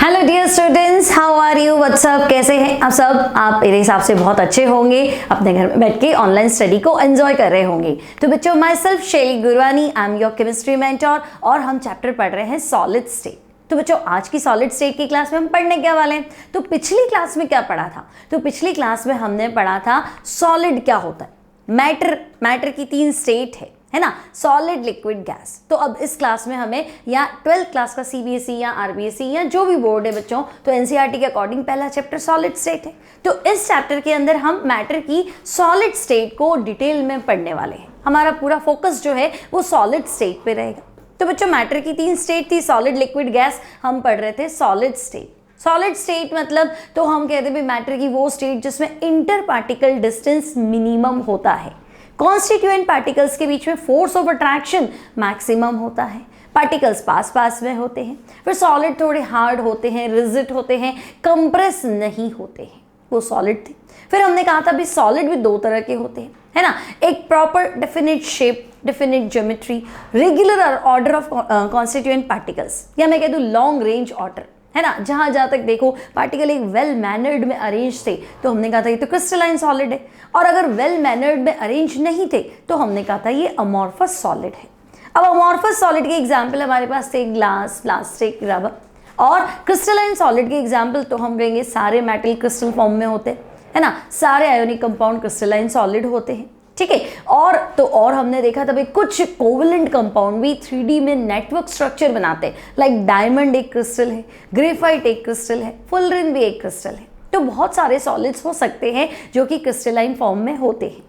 Hello dear students, how are you, what's up, कैसे हैं आप सब। आप मेरे हिसाब से बहुत अच्छे होंगे, अपने घर में बैठ के ऑनलाइन स्टडी को एंजॉय कर रहे होंगे। तो बच्चों, माई सेल्फ शैली Gurwani, I am your chemistry mentor और हम चैप्टर पढ़ रहे हैं सॉलिड स्टेट। तो बच्चों, आज की सॉलिड स्टेट की क्लास में हम पढ़ने क्या वाले हैं। तो पिछली क्लास में क्या पढ़ा था? तो पिछली क्लास में हमने पढ़ा था सॉलिड क्या होता है। मैटर की 3 स्टेट है ना, सॉलिड, लिक्विड, गैस। तो अब इस क्लास में हमें या 12th क्लास का सीबीएसई या आरबीएसई या जो भी बोर्ड है बच्चों, तो एनसीईआरटी के अकॉर्डिंग पहला चैप्टर सॉलिड स्टेट है। तो इस चैप्टर के अंदर हम मैटर की सॉलिड स्टेट को डिटेल में पढ़ने वाले हैं। हमारा पूरा फोकस जो है वो सॉलिड स्टेट पे रहेगा। तो बच्चों, मैटर की 3 स्टेट थी, सॉलिड, लिक्विड, गैस। हम पढ़ रहे थे सॉलिड स्टेट। सॉलिड स्टेट मतलब तो हम कहते हैं मैटर की वो स्टेट जिसमें इंटर पार्टिकल डिस्टेंस मिनिमम होता है, कॉन्स्टिट्यूएंट पार्टिकल्स के बीच में फोर्स ऑफ अट्रैक्शन मैक्सिमम होता है, पार्टिकल्स पास पास में होते हैं। फिर सॉलिड थोड़े हार्ड होते हैं, रिजिड होते हैं, कंप्रेस नहीं होते हैं, वो सॉलिड थे। फिर हमने कहा था भी सॉलिड भी 2 तरह के होते हैं, है ना। एक proper definite shape, definite geometry, regular order of constituent particles, या मैं कह दूं लॉन्ग रेंज ऑर्डर, है ना। जहां तक देखो पार्टिकल एक वेल मैनर्ड में अरेंज थे तो हमने कहा था ये तो क्रिस्टलाइन सॉलिड है, और अगर वेल मैनर्ड में अरेंज नहीं थे तो हमने कहा था ये अमॉर्फस सॉलिड है। अब अमॉर्फस सॉलिड के एग्जाम्पल हमारे पास थे ग्लास, प्लास्टिक, रबर। और क्रिस्टलाइन सॉलिड के एग्जाम्पल तो हम कहेंगे सारे मेटल क्रिस्टल फॉर्म में होते हैं, है ना। सारे आयोनिक कंपाउंड क्रिस्टलाइन सॉलिड होते हैं, ठीक है। और हमने देखा था भाई कुछ कोवलेंट कंपाउंड भी 3D में नेटवर्क स्ट्रक्चर बनाते हैं। लाइक डायमंड एक क्रिस्टल है, ग्रेफाइट एक क्रिस्टल है, फुलरिन भी एक क्रिस्टल है। तो बहुत सारे सॉलिड्स हो सकते हैं जो कि क्रिस्टलाइन फॉर्म में होते हैं।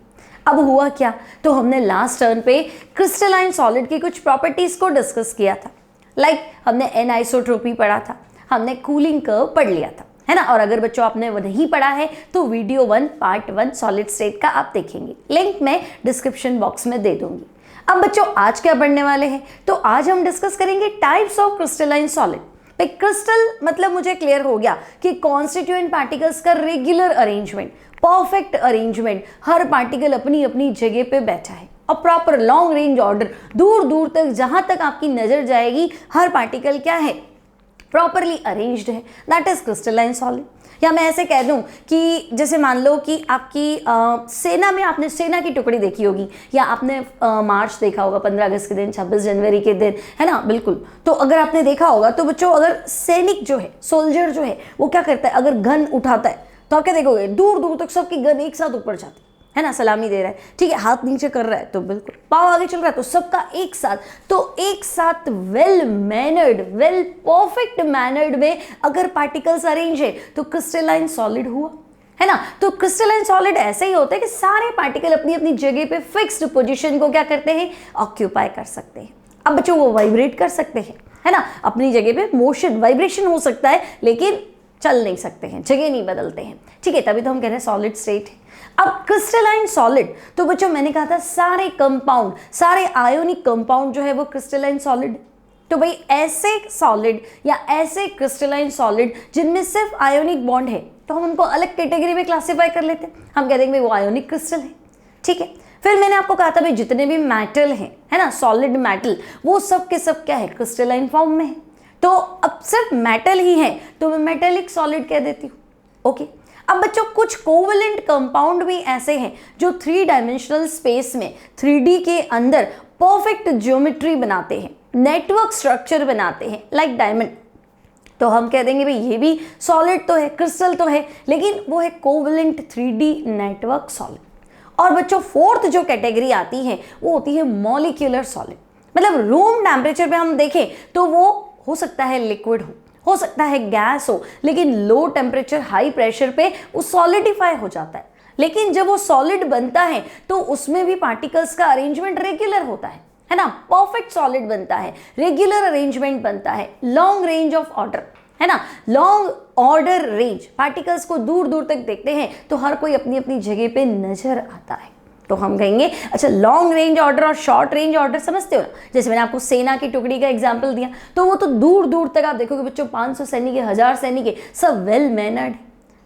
अब हुआ क्या, तो हमने लास्ट टर्न पे क्रिस्टलाइन सॉलिड की कुछ प्रॉपर्टीज को डिस्कस किया था। लाइक हमने एनआइसोट्रोपी पढ़ा था, हमने कूलिंग कर्व पढ़ लिया था, है ना। और अगर बच्चों आपने वो नहीं पढ़ा है तो वीडियो 1 पार्ट 1 सॉलिड स्टेट का आप देखेंगे, लिंक मैं डिस्क्रिप्शन बॉक्स में दे दूंगी। अब बच्चों आज क्या पढ़ने वाले हैं, तो आज हम डिस्कस करेंगे टाइप्स ऑफ क्रिस्टलाइन सॉलिड। भाई क्रिस्टल मतलब मुझे क्लियर हो गया कि कॉन्स्टिट्यूएंट पार्टिकल्स का रेगुलर अरेंजमेंट, परफेक्ट अरेंजमेंट, हर पार्टिकल अपनी अपनी जगह पे बैठा है, और प्रॉपर लॉन्ग रेंज ऑर्डर, दूर दूर तक जहां तक आपकी नजर जाएगी हर पार्टिकल क्या है, प्रॉपरली अरेंज्ड है, दैट इज क्रिस्टलाइन सॉलिड। या मैं ऐसे कह दूं कि जैसे मान लो कि आपकी सेना में आपने सेना की टुकड़ी देखी होगी, या आपने मार्च देखा होगा 15 अगस्त के दिन, 26 जनवरी के दिन, है ना, बिल्कुल। तो अगर आपने देखा होगा तो बच्चों, अगर सैनिक जो है, सोल्जर जो है, वो क्या करता है, अगर गन उठाता है तो आप क्या देखोगे, दूर दूर तक सबकी गन एक साथ ऊपर जाती है ना, सलामी दे रहा है, ठीक है, हाथ नीचे कर रहा है तो बिल्कुल, पाँव आगे चल रहा है तो सबका एक साथ। तो एक साथ well mannered, well perfect mannered में अगर पार्टिकल्स अरेंज है तो क्रिस्टलाइन सॉलिड हुआ, है ना। तो क्रिस्टलाइन सॉलिड ऐसे ही होता है कि सारे पार्टिकल अपनी अपनी जगह पे फिक्स्ड पोजीशन को क्या करते हैं, ऑक्यूपाई कर सकते हैं। अब बच्चों वो वाइब्रेट कर सकते हैं, है ना, अपनी जगह पे मोशन, वाइब्रेशन हो सकता है, लेकिन चल नहीं सकते हैं, जगह नहीं बदलते हैं, ठीक है। तभी तो हम कह रहे हैं सॉलिड स्टेट है। अब क्रिस्टलाइन सॉलिड, तो बच्चों मैंने कहा था सारे कंपाउंड, सारे आयोनिक कंपाउंड जो है वो क्रिस्टलाइन सॉलिड। तो भाई ऐसे सॉलिड या ऐसे क्रिस्टलाइन सॉलिड जिनमें सिर्फ आयोनिक बॉन्ड है तो हम उनको अलग कैटेगरी में क्लासिफाई कर लेते हैं, हम कह देंगे वो आयोनिक क्रिस्टल है, ठीक है। फिर मैंने आपको कहा था भाई जितने भी मेटल हैं, है ना, सॉलिड मेटल, वो सब के सब क्या है, क्रिस्टलाइन फॉर्म में है। तो अब सिर्फ मेटल ही है तो मैं मेटेलिक सॉलिड कह देती हूँ, ओके। अब बच्चों कुछ कोवलेंट कंपाउंड भी ऐसे हैं जो 3 डायमेंशनल स्पेस में 3D के अंदर परफेक्ट ज्योमेट्री बनाते हैं, नेटवर्क स्ट्रक्चर बनाते हैं, लाइक डायमंड। तो हम कह देंगे भाई ये भी सॉलिड तो है, क्रिस्टल तो है, लेकिन वो है कोवलेंट 3D नेटवर्क सॉलिड। और बच्चों 4th जो कैटेगरी आती है वो होती है मॉलिक्यूलर सॉलिड। मतलब रूम टेम्परेचर पे हम देखें तो वो हो सकता है लिक्विड हो सकता है गैस हो, लेकिन लो टेम्परेचर हाई प्रेशर पे वो सॉलिडिफाई हो जाता है। लेकिन जब वो सॉलिड बनता है तो उसमें भी पार्टिकल्स का अरेंजमेंट रेगुलर होता है ना, परफेक्ट सॉलिड बनता है, रेगुलर अरेंजमेंट बनता है, लॉन्ग रेंज ऑफ ऑर्डर, है ना, लॉन्ग ऑर्डर रेंज, पार्टिकल्स को दूर दूर तक देखते हैं तो हर कोई अपनी अपनी जगह पे नजर आता है। तो हम कहेंगे अच्छा लॉन्ग रेंज ऑर्डर और शॉर्ट रेंज ऑर्डर समझते हो ना। जैसे मैंने आपको सेना की टुकड़ी का एग्जांपल दिया, तो वो तो दूर दूर तक आप देखोगे बच्चों 500 सैनिक है, 1000 सैनिक है, सब वेल मैनर्ड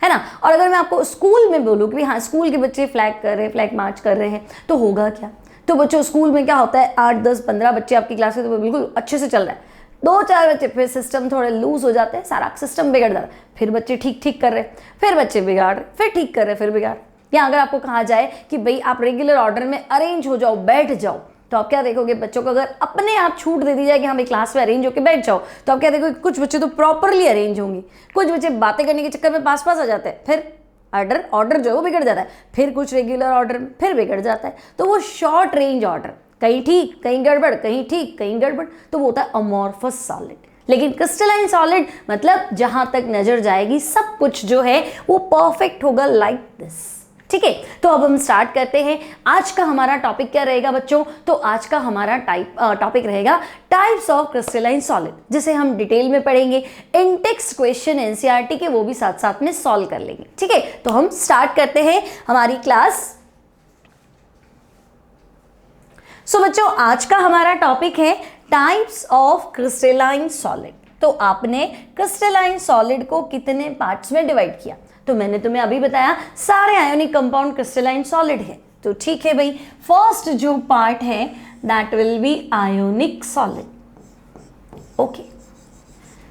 है ना। और अगर मैं आपको स्कूल में बोलूँ कि हाँ स्कूल के बच्चे फ्लैग कर रहे हैं, फ्लैग मार्च कर रहे हैं, तो होगा क्या, तो बच्चों स्कूल में क्या होता है 8, 10, 15 बच्चे आपकी क्लास में, तो बिल्कुल अच्छे से चल रहा है, 2-4 बच्चे फिर सिस्टम थोड़े लूज हो जाते हैं, सारा सिस्टम बिगड़ जाता है, फिर बच्चे ठीक कर रहे, फिर बच्चे बिगाड़ रहे, फिर ठीक कर रहे, फिर बिगाड़। या अगर आपको कहा जाए कि भाई आप रेगुलर ऑर्डर में अरेंज हो जाओ, बैठ जाओ, तो आप क्या देखोगे, बच्चों को अगर अपने आप छूट दे दी जाए कि हाँ भाई क्लास में अरेंज होकर बैठ जाओ, तो आप क्या देखोगे, कुछ बच्चे तो प्रॉपरली अरेंज होंगे, कुछ बच्चे बातें करने के चक्कर में पास आ जाते हैं, फिर ऑर्डर जो है वो बिगड़ जाता है, फिर कुछ रेगुलर ऑर्डर में फिर बिगड़ जाता है। तो वो शॉर्ट रेंज ऑर्डर, कहीं ठीक कहीं गड़बड़, कहीं ठीक कहीं गड़बड़, तो वो होता है अमॉर्फस सॉलिड। लेकिन क्रिस्टलाइन सॉलिड मतलब जहां तक नजर जाएगी सब कुछ जो है वो परफेक्ट होगा, लाइक दिस। ठीक है, तो अब हम स्टार्ट करते हैं। आज का हमारा टॉपिक क्या रहेगा बच्चों, तो आज का हमारा टॉपिक रहेगा टाइप्स ऑफ क्रिस्टलाइन सॉलिड, जिसे हम डिटेल में पढ़ेंगे, इन टेक्स्ट क्वेश्चन एनसीईआरटी के वो भी साथ साथ में सॉल्व कर लेंगे। ठीक है, तो हम स्टार्ट करते हैं हमारी क्लास। सो बच्चों, आज का हमारा टॉपिक है टाइप्स ऑफ क्रिस्टलाइन सॉलिड। तो आपने क्रिस्टलाइन सॉलिड को कितने पार्ट्स में डिवाइड किया, तो मैंने तुम्हें अभी बताया सारे आयोनिक कंपाउंड क्रिस्टलाइन सॉलिड है। तो ठीक है भाई, फर्स्ट जो पार्ट है that will be ionic solid. Okay,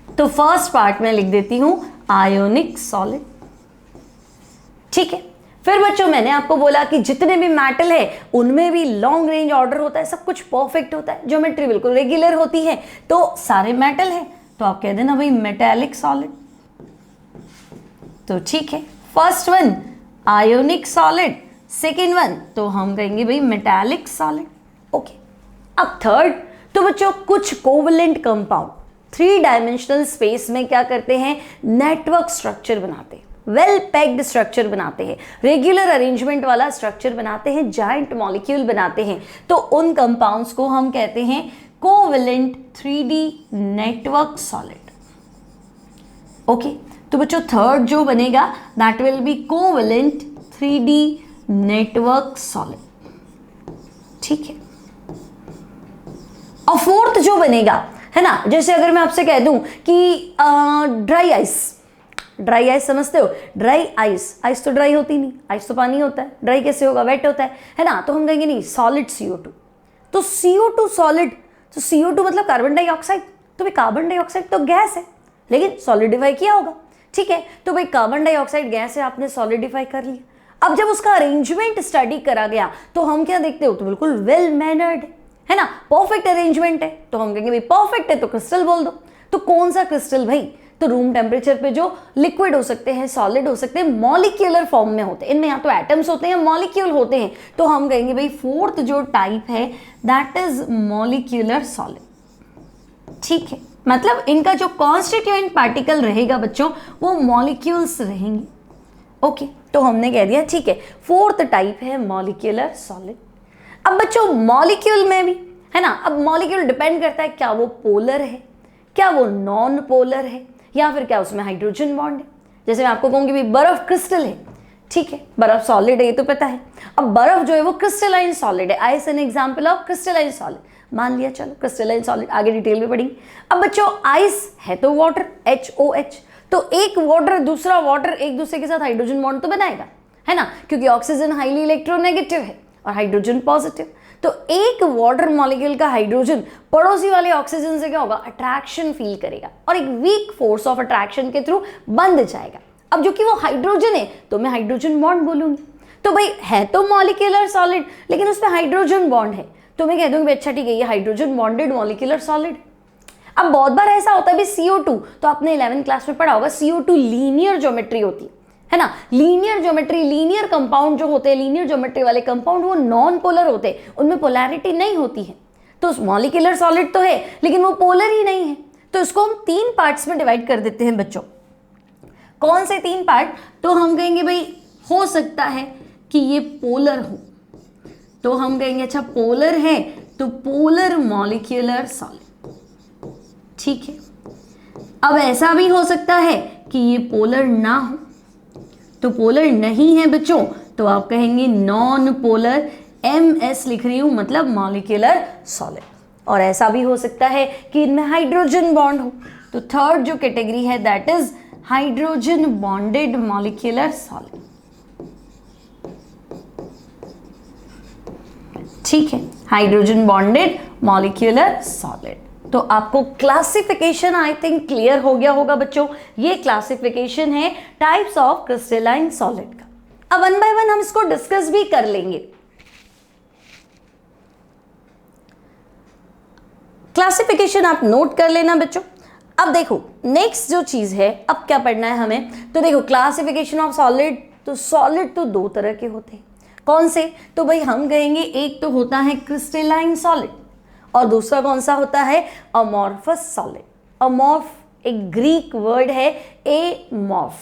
तो फर्स्ट पार्ट में लिख देती हूं आयोनिक सॉलिड। ठीक है, फिर बच्चों मैंने आपको बोला कि जितने भी मेटल है उनमें भी लॉन्ग रेंज ऑर्डर होता है, सब कुछ परफेक्ट होता है, ज्योमेट्री बिल्कुल रेगुलर होती है, तो सारे मेटल है, तो आप कह देना भाई मेटालिक सॉलिड। तो ठीक है, first one ionic solid, second one तो हम कहेंगे भाई मेटालिक सॉलिड। ओके, अब थर्ड, तो बच्चों कुछ कोवलेंट कंपाउंड 3 डायमेंशनल स्पेस में क्या करते हैं, नेटवर्क स्ट्रक्चर बनाते हैं, वेल पैक्ड स्ट्रक्चर बनाते हैं, रेगुलर अरेंजमेंट वाला स्ट्रक्चर बनाते हैं, जाइंट मॉलिक्यूल बनाते हैं, तो उन कंपाउंड्स को हम कहते हैं covalent 3D network solid. Okay, तो बच्चों थर्ड जो बनेगा that will be covalent 3D network solid. ठीक है, और फोर्थ जो बनेगा है ना, जैसे अगर मैं आपसे कह दूं कि ड्राई आइस समझते हो, ड्राई आइस तो ड्राई होती नहीं, आइस तो पानी होता है, ड्राई कैसे होगा, वेट होता है ना, तो हम कहेंगे नहीं सॉलिड CO2। तो CO2 सॉलिड, तो CO2 मतलब कार्बन डाइऑक्साइड, तो भाई कार्बन डाइऑक्साइड तो गैस है लेकिन सॉलिडिफाई किया होगा। ठीक है, तो भाई कार्बन डाइऑक्साइड गैस है, आपने सॉलिडिफाई कर लिया। अब जब उसका अरेंजमेंट स्टडी करा गया तो हम क्या देखते हो, तो बिल्कुल वेल मैनर्ड है ना, परफेक्ट अरेंजमेंट है, तो हम कहेंगे भाई परफेक्ट है, तो क्रिस्टल बोल दो। तो कौन सा क्रिस्टल भाई, तो रूम टेम्परेचर पे जो लिक्विड हो सकते हैं, सॉलिड हो सकते हैं, मॉलिक्यूलर फॉर्म में होते हैं, इनमें या तो एटम्स होते हैं, मॉलिक्यूल होते हैं, तो हम कहेंगे भाई फोर्थ जो टाइप है दैट इज मॉलिक्यूलर सॉलिड। ठीक है, मतलब इनका जो कॉन्स्टिट्यूएंट पार्टिकल रहेगा बच्चों वो मॉलिक्यूल्स रहेंगे। ओके, तो हमने कह दिया ठीक है, फोर्थ टाइप है मॉलिक्यूलर सॉलिड। अब बच्चों मॉलिक्यूल में भी है ना, अब मॉलिक्यूल डिपेंड करता है क्या वो पोलर है, क्या वो नॉन पोलर है, या फिर क्या उसमें हाइड्रोजन बॉन्ड है। जैसे मैं आपको कहूंगी भाई बर्फ क्रिस्टल है, ठीक है, बर्फ सॉलिड है ये तो पता है, अब बर्फ जो है वो क्रिस्टलाइन सॉलिड है, ice an example of crystalline solid, मान लिया, चलो क्रिस्टलाइन सॉलिड, आगे डिटेल में पढ़ेंगे। अब बच्चों आइस है तो वाटर HOH, तो एक वाटर दूसरा वाटर एक दूसरे के साथ हाइड्रोजन बॉन्ड तो बनाएगा है ना, क्योंकि ऑक्सीजन हाईली इलेक्ट्रोनेगेटिव है और हाइड्रोजन पॉजिटिव, तो एक वाटर मॉलिक्यूल का हाइड्रोजन पड़ोसी वाले ऑक्सीजन से क्या होगा, अट्रैक्शन फील करेगा और एक वीक फोर्स ऑफ अट्रैक्शन के थ्रू बंध जाएगा। अब जो कि वो हाइड्रोजन है तो मैं हाइड्रोजन बॉन्ड बोलूंगी, तो भाई है तो मॉलिक्यूलर सॉलिड लेकिन उसमें हाइड्रोजन बॉन्ड है, तो मैं कह दूंगी अच्छा ठीक है ये हाइड्रोजन बॉन्डेड मॉलिक्यूलर सॉलिड। अब बहुत बार ऐसा होता है भी CO2, तो आपने 11th क्लास में पढ़ा होगा CO2 लीनियर ज्योमेट्री होती है ना, लीनियर ज्योमेट्री, लीनियर कंपाउंड जो होते हैं, लीनियर ज्योमेट्री वाले कंपाउंड वो नॉन पोलर होते हैं, उनमें पोलैरिटी नहीं होती है, तो मॉलिक्यूलर सॉलिड तो है लेकिन वो पोलर ही नहीं है, तो इसको हम 3 पार्ट्स में डिवाइड कर देते हैं बच्चों। कौन से 3 पार्ट, तो हम कहेंगे भाई हो सकता है कि ये पोलर हो, तो हम कहेंगे अच्छा पोलर है तो पोलर मॉलिक्यूलर सॉलिड। ठीक है, अब ऐसा भी हो सकता है कि ये पोलर ना हो, तो पोलर नहीं है बच्चों तो आप कहेंगे नॉन पोलर, MS लिख रही हूं मतलब मॉलिक्यूलर सॉलिड। और ऐसा भी हो सकता है कि इनमें हाइड्रोजन बॉन्ड हो, तो थर्ड जो कैटेगरी है that is hydrogen bonded molecular solid. ठीक है, हाइड्रोजन बॉन्डेड मॉलिक्यूलर सॉलिड। तो आपको क्लासिफिकेशन आई थिंक क्लियर हो गया होगा बच्चों। ये क्लासिफिकेशन है टाइप्स ऑफ क्रिस्टलाइन सॉलिड का। अब वन बाय वन हम इसको डिस्कस भी कर लेंगे। क्लासिफिकेशन आप नोट कर लेना बच्चों। अब देखो नेक्स्ट जो चीज है, अब क्या पढ़ना है हमें, तो देखो क्लासिफिकेशन ऑफ सॉलिड, तो सॉलिड तो दो तरह के होते हैं। कौन से? तो भाई हम कहेंगे एक तो होता है क्रिस्टलाइन सॉलिड और दूसरा कौन सा होता है? Amorphous solid. अमॉर्फ एक ग्रीक वर्ड है, a morph,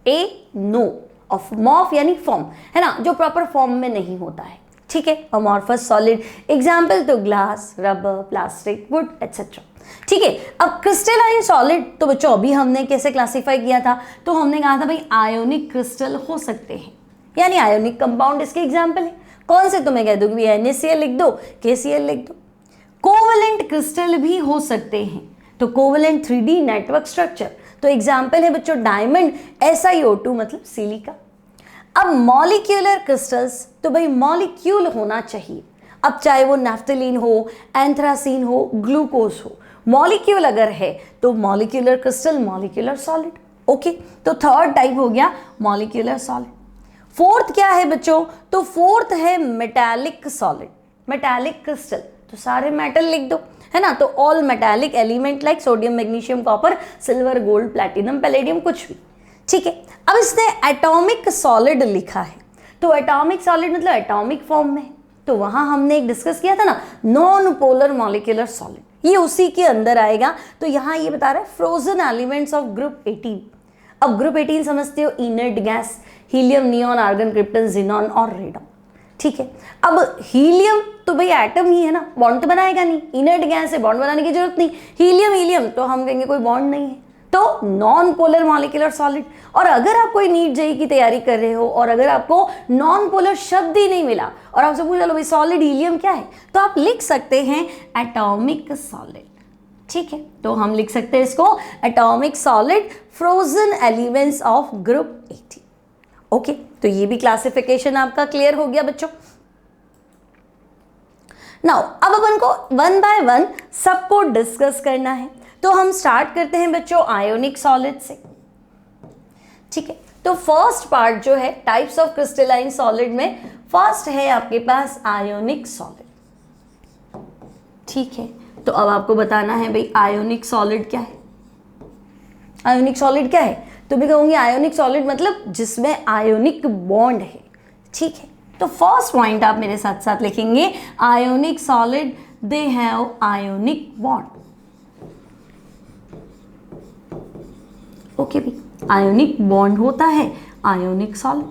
a no of morph यानी फॉर्म, है ना, जो प्रॉपर फॉर्म में नहीं होता है। ठीक है, अमॉर्फस सॉलिड एग्जाम्पल तो glass, rubber, plastic, would etcetera. ठीक है, अब क्रिस्टलाइन सॉलिड तो बच्चों अभी हमने कैसे क्लासिफाई किया था? तो हमने कहा था भाई आयोनिक क्रिस्टल हो सकते हैं, यानी आयोनिक कंपाउंड इसके एग्जाम्पल है। कौन से? तो मैं कह दूंगी NaCl लिख दो, KCl लिख दो। कोवलेंट क्रिस्टल भी हो सकते हैं, तो कोवलेंट 3D नेटवर्क स्ट्रक्चर, तो एग्जाम्पल है बच्चों डायमंड, SiO2 मतलब सिलिका। अब मॉलिक्यूलर क्रिस्टल्स, तो भाई मॉलिक्यूल होना चाहिए, अब चाहे वो नैफ्थलीन हो, एंथ्रासीन हो, ग्लूकोज हो, मॉलिक्यूल अगर है तो molecular crystal, molecular solid. Okay, तो थर्ड टाइप हो गया मॉलिक्यूलर सॉलिड। फोर्थ क्या है बच्चों? तो फोर्थ है मेटालिक सॉलिड, मेटालिक क्रिस्टल, तो सारे मेटल लिख दो, है ना, तो all metallic element like sodium, magnesium, copper, silver, gold, platinum, palladium, कुछ भी। ठीक है, अब इसने एटॉमिक सॉलिड लिखा है, तो एटॉमिक सॉलिड मतलब एटॉमिक फॉर्म में, तो वहां हमने एक डिस्कस किया था ना नॉन पोलर मॉलिक्यूलर सॉलिड, ये उसी के अंदर आएगा। तो यहाँ ये बता रहा है फ्रोजन एलिमेंट्स ऑफ ग्रुप 18। अब ग्रुप 18 समझते हो, inert gas, helium, neon, argon, krypton, xenon और रेडॉन। ठीक है, अब हीलियम तो भाई एटम ही है ना, बॉन्ड तो बनाएगा नहीं, इनर्ट गैस है, बॉन्ड बनाने की जरूरत नहीं। हीलियम तो हम कहेंगे कोई बॉन्ड नहीं है, तो नॉन पोलर मॉलिक्यूलर सॉलिड। और अगर आप कोई नीट जेईई की तैयारी कर रहे हो और अगर आपको नॉन पोलर शब्द ही नहीं मिला और आपसे पूछा लो भाई सॉलिड हीलियम क्या है, तो आप लिख सकते हैं एटॉमिक सॉलिड। ठीक है, तो हम लिख सकते हैं इसको atomic solid, frozen elements of group 18। Okay, तो ये भी क्लासिफिकेशन आपका क्लियर हो गया बच्चों। नाउ अब अपन को वन बाय वन सबको डिस्कस करना है, तो हम स्टार्ट करते हैं बच्चों आयोनिक सॉलिड से। ठीक है, तो फर्स्ट पार्ट जो है टाइप्स ऑफ क्रिस्टलाइन सॉलिड में फर्स्ट है आपके पास आयोनिक सॉलिड। ठीक है, तो अब आपको बताना है भाई आयोनिक सॉलिड क्या है। आयोनिक सॉलिड क्या है? तो भी कहूंगी आयोनिक सॉलिड मतलब जिसमें आयोनिक बॉन्ड है। ठीक है, तो फर्स्ट पॉइंट आप मेरे साथ साथ लिखेंगे ionic solid, they have ionic bond. Okay भाई, आयोनिक बॉन्ड होता है आयोनिक सॉलिड।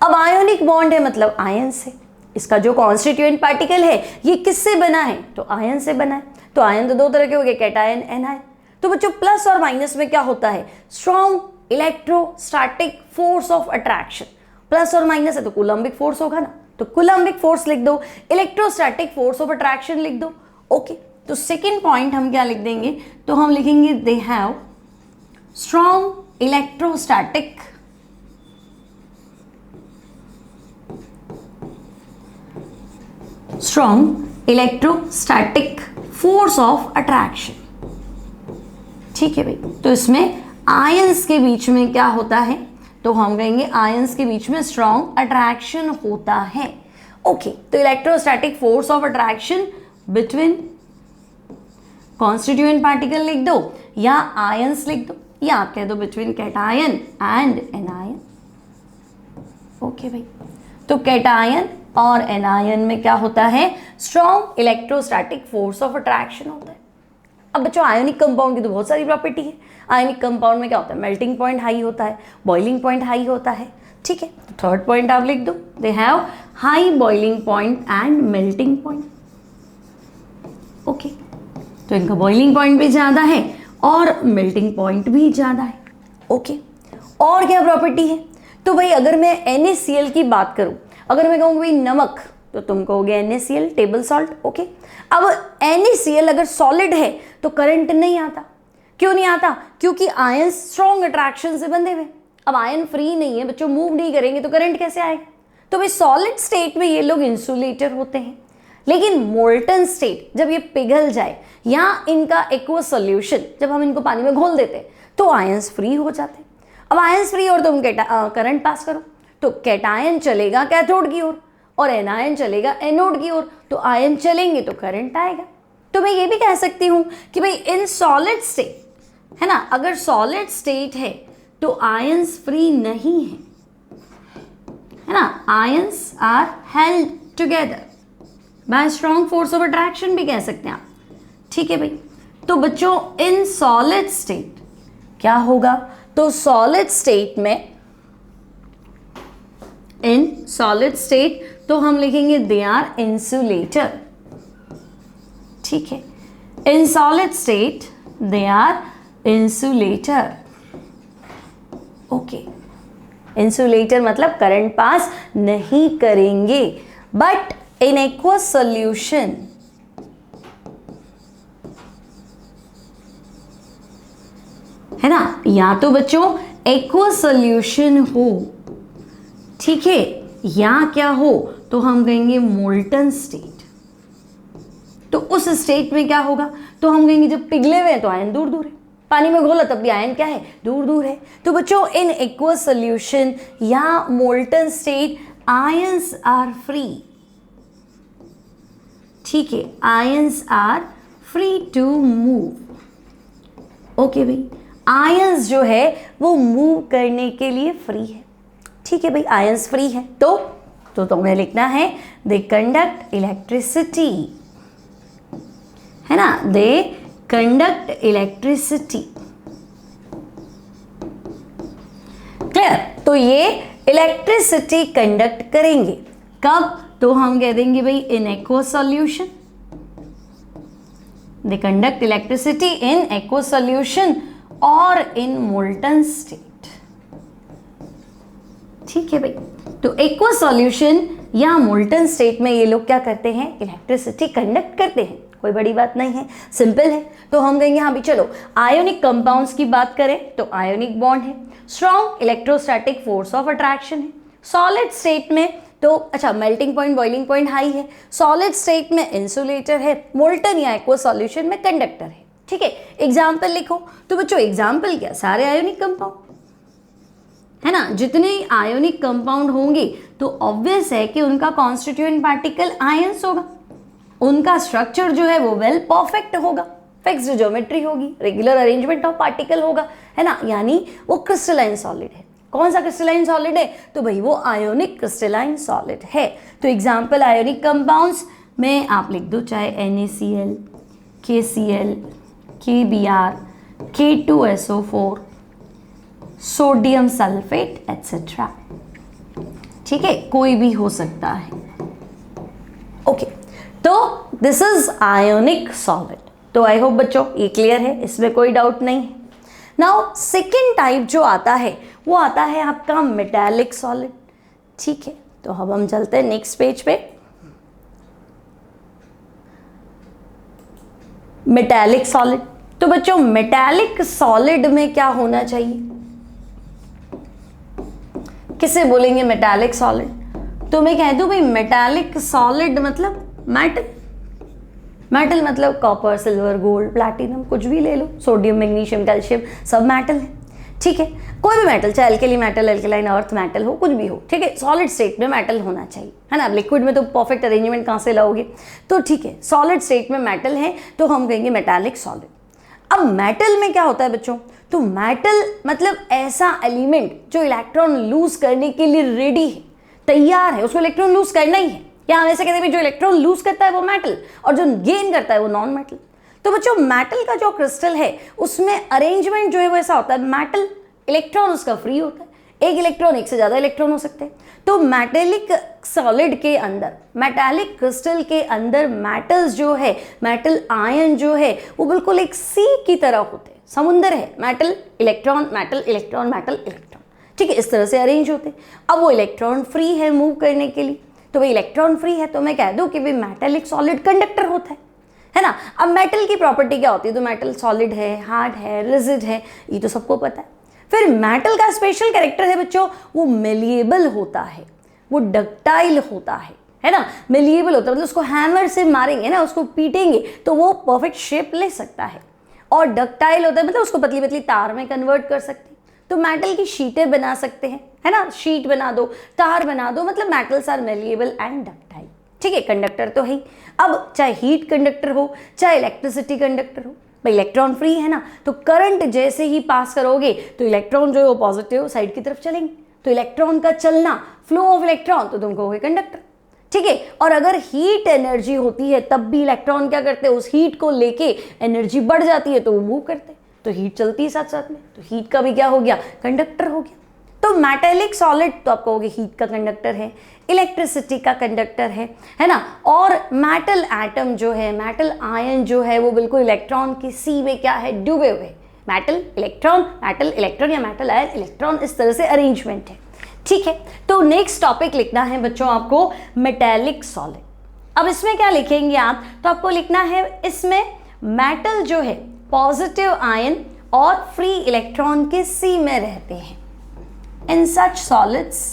अब आयोनिक बॉन्ड है मतलब आयन से, इसका जो कॉन्स्टिट्यूएंट पार्टिकल है ये किससे बना है? तो आयन से बना है। तो आयन तो दो तरह के हो गए, कैटायन, एनायन। तो बच्चों प्लस और माइनस में क्या होता है? Strong electrostatic force of attraction. Plus और माइनस है तो कूलम्बिक फोर्स होगा ना, तो कूलम्बिक फोर्स लिख दो, इलेक्ट्रोस्टैटिक फोर्स ऑफ अट्रैक्शन लिख दो। ओके, तो सेकेंड पॉइंट हम क्या लिख देंगे? तो हम लिखेंगे they have strong electrostatic force of attraction. ठीक है भाई, तो इसमें आयंस के बीच में क्या होता है? तो हम कहेंगे आयंस के बीच में स्ट्रॉन्ग अट्रैक्शन होता है। ओके, तो electrostatic force of attraction between constituent particle लिख दो या आयंस लिख दो, या आप कह दो between cation and anion. Okay भाई, तो कैटायन और एनायन में क्या होता है? Strong electrostatic force of attraction होता है। अब बच्चों आयोनिक कंपाउंड की तो बहुत सारी प्रॉपर्टी है। आयोनिक कंपाउंड में क्या होता है? मेल्टिंग पॉइंट हाई होता है, बॉइलिंग पॉइंट हाई होता है। ठीक है, तो थर्ड पॉइंट आप लिख दो, they have high boiling point and melting point. Okay, तो इनका बॉइलिंग पॉइंट भी ज़्यादा है और मेल्टिंग पॉइंट भी ज़्यादा है। ओके, और क्या प्रॉपर्टी है? तो भाई अगर मैं NaCl की बात करूं, अगर मैं कहूँ भाई नमक, तो तुम कहोगे NaCl टेबल सॉल्ट। ओके, अब NaCl अगर सॉलिड है तो करंट नहीं आता। क्यों नहीं आता? क्योंकि आयन स्ट्रॉन्ग अट्रैक्शन से बंधे हुए। अब आयन फ्री नहीं है बच्चों, मूव नहीं करेंगे तो करंट कैसे आएगा? तो भाई सॉलिड स्टेट में ये लोग इंसुलेटर होते हैं, लेकिन मोल्टन स्टेट जब ये पिघल जाए या इनका एक्वस सॉल्यूशन जब हम इनको पानी में घोल देते हैं तो आयंस फ्री हो जाते हैं। अब आयंस फ्री और तुम करंट पास करो तो कैटायन चलेगा कैथोड की ओर और एनायन चलेगा एनोड की ओर, तो आयन चलेंगे तो करंट आएगा। तो मैं ये भी कह सकती हूँ कि भाई इन सॉलिड स्टेट है ना, अगर सॉलिड स्टेट है तो आयंस फ्री नहीं है ना, ions are held together by strong force of attraction भी कह सकते हैं आप। ठीक है भाई, तो बच्चों इन सॉलिड स्टेट क्या होगा, तो सॉलिड स्टेट में इन सॉलिड स्टेट तो हम लिखेंगे दे आर इंसुलेटर। ठीक है, in solid state they are insulator. Okay, insulator मतलब करंट पास नहीं करेंगे, बट इन एक्वस सॉल्यूशन है ना, या तो बच्चों एक्वस सॉल्यूशन हो, ठीक है, या क्या हो तो हम कहेंगे मोल्टन स्टेट। तो उस स्टेट में क्या होगा, तो हम कहेंगे जब पिघले हुए हैं तो आयन दूर दूर है, पानी में घोला तब भी आयन क्या है, दूर दूर है। तो बच्चों इन एक्वस सॉल्यूशन या molten state ions are free. ठीक है, ions are free to move. Okay भाई, आयंस जो है वो मूव करने के लिए फ्री है। ठीक है भाई, आयंस फ्री है तो तुम्हें लिखना है दे कंडक्ट इलेक्ट्रिसिटी, है ना, दे कंडक्ट इलेक्ट्रिसिटी। क्लियर, तो ये इलेक्ट्रिसिटी कंडक्ट करेंगे कब, तो हम कह देंगे भाई इन aqueous solution, they conduct electricity in aqueous solution और इन मोल्टन स्टेट। ठीक है भाई, तो एक्वस सॉल्यूशन या मोल्टन स्टेट में ये लोग क्या करते हैं, इलेक्ट्रिसिटी कंडक्ट करते हैं। कोई बड़ी बात नहीं है, सिंपल है। तो हम कहेंगे हाँ भी चलो आयोनिक कंपाउंड्स की बात करें तो आयोनिक बॉन्ड है, strong electrostatic force of attraction है। सॉलिड स्टेट में तो अच्छा melting point boiling point high है, सॉलिड स्टेट में इंसुलेटर है, मोल्टन या एक्वस सॉल्यूशन में कंडक्टर है। ठीक है, एग्जाम्पल लिखो। तो बच्चों एग्जाम्पल क्या, सारे आयोनिक कंपाउंड है ना, जितने आयोनिक कंपाउंड होंगे तो ऑब्वियस है कि उनका कॉन्स्टिट्यूएंट पार्टिकल आयंस होगा, उनका स्ट्रक्चर जो है वो वेल परफेक्ट होगा, फिक्स्ड ज्योमेट्री होगी, रेगुलर अरेंजमेंट ऑफ पार्टिकल होगा, है ना, यानी वो क्रिस्टलाइन सॉलिड है। कौन सा क्रिस्टलाइन सॉलिड है, तो भाई वो आयोनिक क्रिस्टलाइन सॉलिड है। तो एग्जाम्पल आयोनिक कंपाउंड्स में आप लिख दो, चाहे NaCl, KCl, KBr, K2SO4, sodium sulphate etcetera. ठीक है, कोई भी हो सकता है। ओके, तो दिस इज आयोनिक सॉलिड। तो आई होप बच्चों ये क्लियर है, इसमें कोई डाउट नहीं है। नाउ सेकेंड टाइप जो आता है वो आता है आपका मेटालिक सॉलिड। ठीक है, तो अब हम चलते हैं नेक्स्ट पेज पे। मेटालिक सॉलिड, तो बच्चों मेटालिक सॉलिड में क्या होना चाहिए, किसे बोलेंगे मेटालिक सॉलिड, तो मैं कह दूं भाई मेटालिक सॉलिड मतलब मेटल। मेटल मतलब कॉपर, सिल्वर, गोल्ड, प्लैटिनम, कुछ भी ले लो, सोडियम, मैग्नीशियम, कैल्शियम, सब मेटल है। ठीक है, कोई भी मेटल, चाहे alkali metal, alkaline earth metal हो, कुछ भी हो। ठीक है, सॉलिड स्टेट में मेटल होना चाहिए, है ना। लिक्विड में तो परफेक्ट अरेंजमेंट कहाँ से लाओगे, तो ठीक है, सॉलिड स्टेट में मेटल है तो हम कहेंगे मेटालिक सॉलिड। अब मेटल में क्या होता है बच्चों, तो मेटल मतलब ऐसा एलिमेंट जो इलेक्ट्रॉन लूज करने के लिए रेडी है, तैयार है, उसको इलेक्ट्रॉन लूज करना ही है। या हम ऐसे कहते हैं जो इलेक्ट्रॉन लूज करता है वो मेटल और जो गेन करता है वो नॉन मेटल। तो बच्चों मेटल का जो क्रिस्टल है उसमें अरेंजमेंट जो है वो ऐसा होता है, मेटल इलेक्ट्रॉन उसका फ्री होता है, एक इलेक्ट्रॉन, एक से ज्यादा इलेक्ट्रॉन हो सकते हैं। तो मेटेलिक सॉलिड के अंदर, मेटालिक क्रिस्टल के अंदर मेटल्स जो है, मेटल आयन जो है वो बिल्कुल एक सी की तरह होते हैं, समुंदर है, metal electron metal electron metal electron. ठीक है, इस तरह से अरेंज होते हैं। अब वो इलेक्ट्रॉन फ्री है मूव करने के लिए, तो भाई इलेक्ट्रॉन फ्री है तो मैं कह दूं कि भाई मेटालिक सॉलिड कंडक्टर होता है ना। अब मेटल की प्रॉपर्टी क्या होती है, तो मेटल सॉलिड है, हार्ड है, रिजिड है, ये तो सबको पता है। फिर मेटल का स्पेशल कैरेक्टर है बच्चों, वो मेलिएबल होता है, वो डक्टाइल होता है। है ना, मेलिएबल होता है, मतलब उसको हैमर से मारेंगे ना, उसको पीटेंगे तो वो परफेक्ट शेप ले सकता है। और डक्टाइल होता है, मतलब उसको पतली पतली तार में कन्वर्ट कर सकते हैं। तो मेटल की शीटें बना सकते हैं, है ना, शीट बना दो, तार बना दो, मतलब metals are malleable and ductile. ठीक है, कंडक्टर तो है ही। अब चाहे हीट कंडक्टर हो, चाहे इलेक्ट्रिसिटी कंडक्टर हो, भाई इलेक्ट्रॉन फ्री है ना, तो करंट जैसे ही पास करोगे तो इलेक्ट्रॉन जो है वो पॉजिटिव साइड की तरफ चलेंगे, तो इलेक्ट्रॉन का चलना, फ्लो ऑफ इलेक्ट्रॉन, तो तुम कहोगे कंडक्टर। ठीक है, और अगर हीट एनर्जी होती है तब भी इलेक्ट्रॉन क्या करते हैं, उस हीट को लेके एनर्जी बढ़ जाती है तो वो मूव करते हैं, तो हीट चलती है साथ साथ में, तो हीट का भी क्या हो गया, कंडक्टर हो गया। तो मेटेलिक सॉलिड तो आप कहोगे हीट का कंडक्टर है, इलेक्ट्रिसिटी का कंडक्टर है ना, और मेटल एटम जो है, मेटल आयन जो है वो बिल्कुल इलेक्ट्रॉन की सी में क्या है, डूबे हुए। मेटल इलेक्ट्रॉन या मेटल आयन इलेक्ट्रॉन, इस तरह से अरेंजमेंट है। ठीक है, तो नेक्स्ट टॉपिक लिखना है बच्चों आपको मेटेलिक सॉलिड। अब इसमें क्या लिखेंगे आप, तो आपको लिखना है इसमें मेटल जो है पॉजिटिव आयन और फ्री इलेक्ट्रॉन के सी में रहते हैं। इन सच solids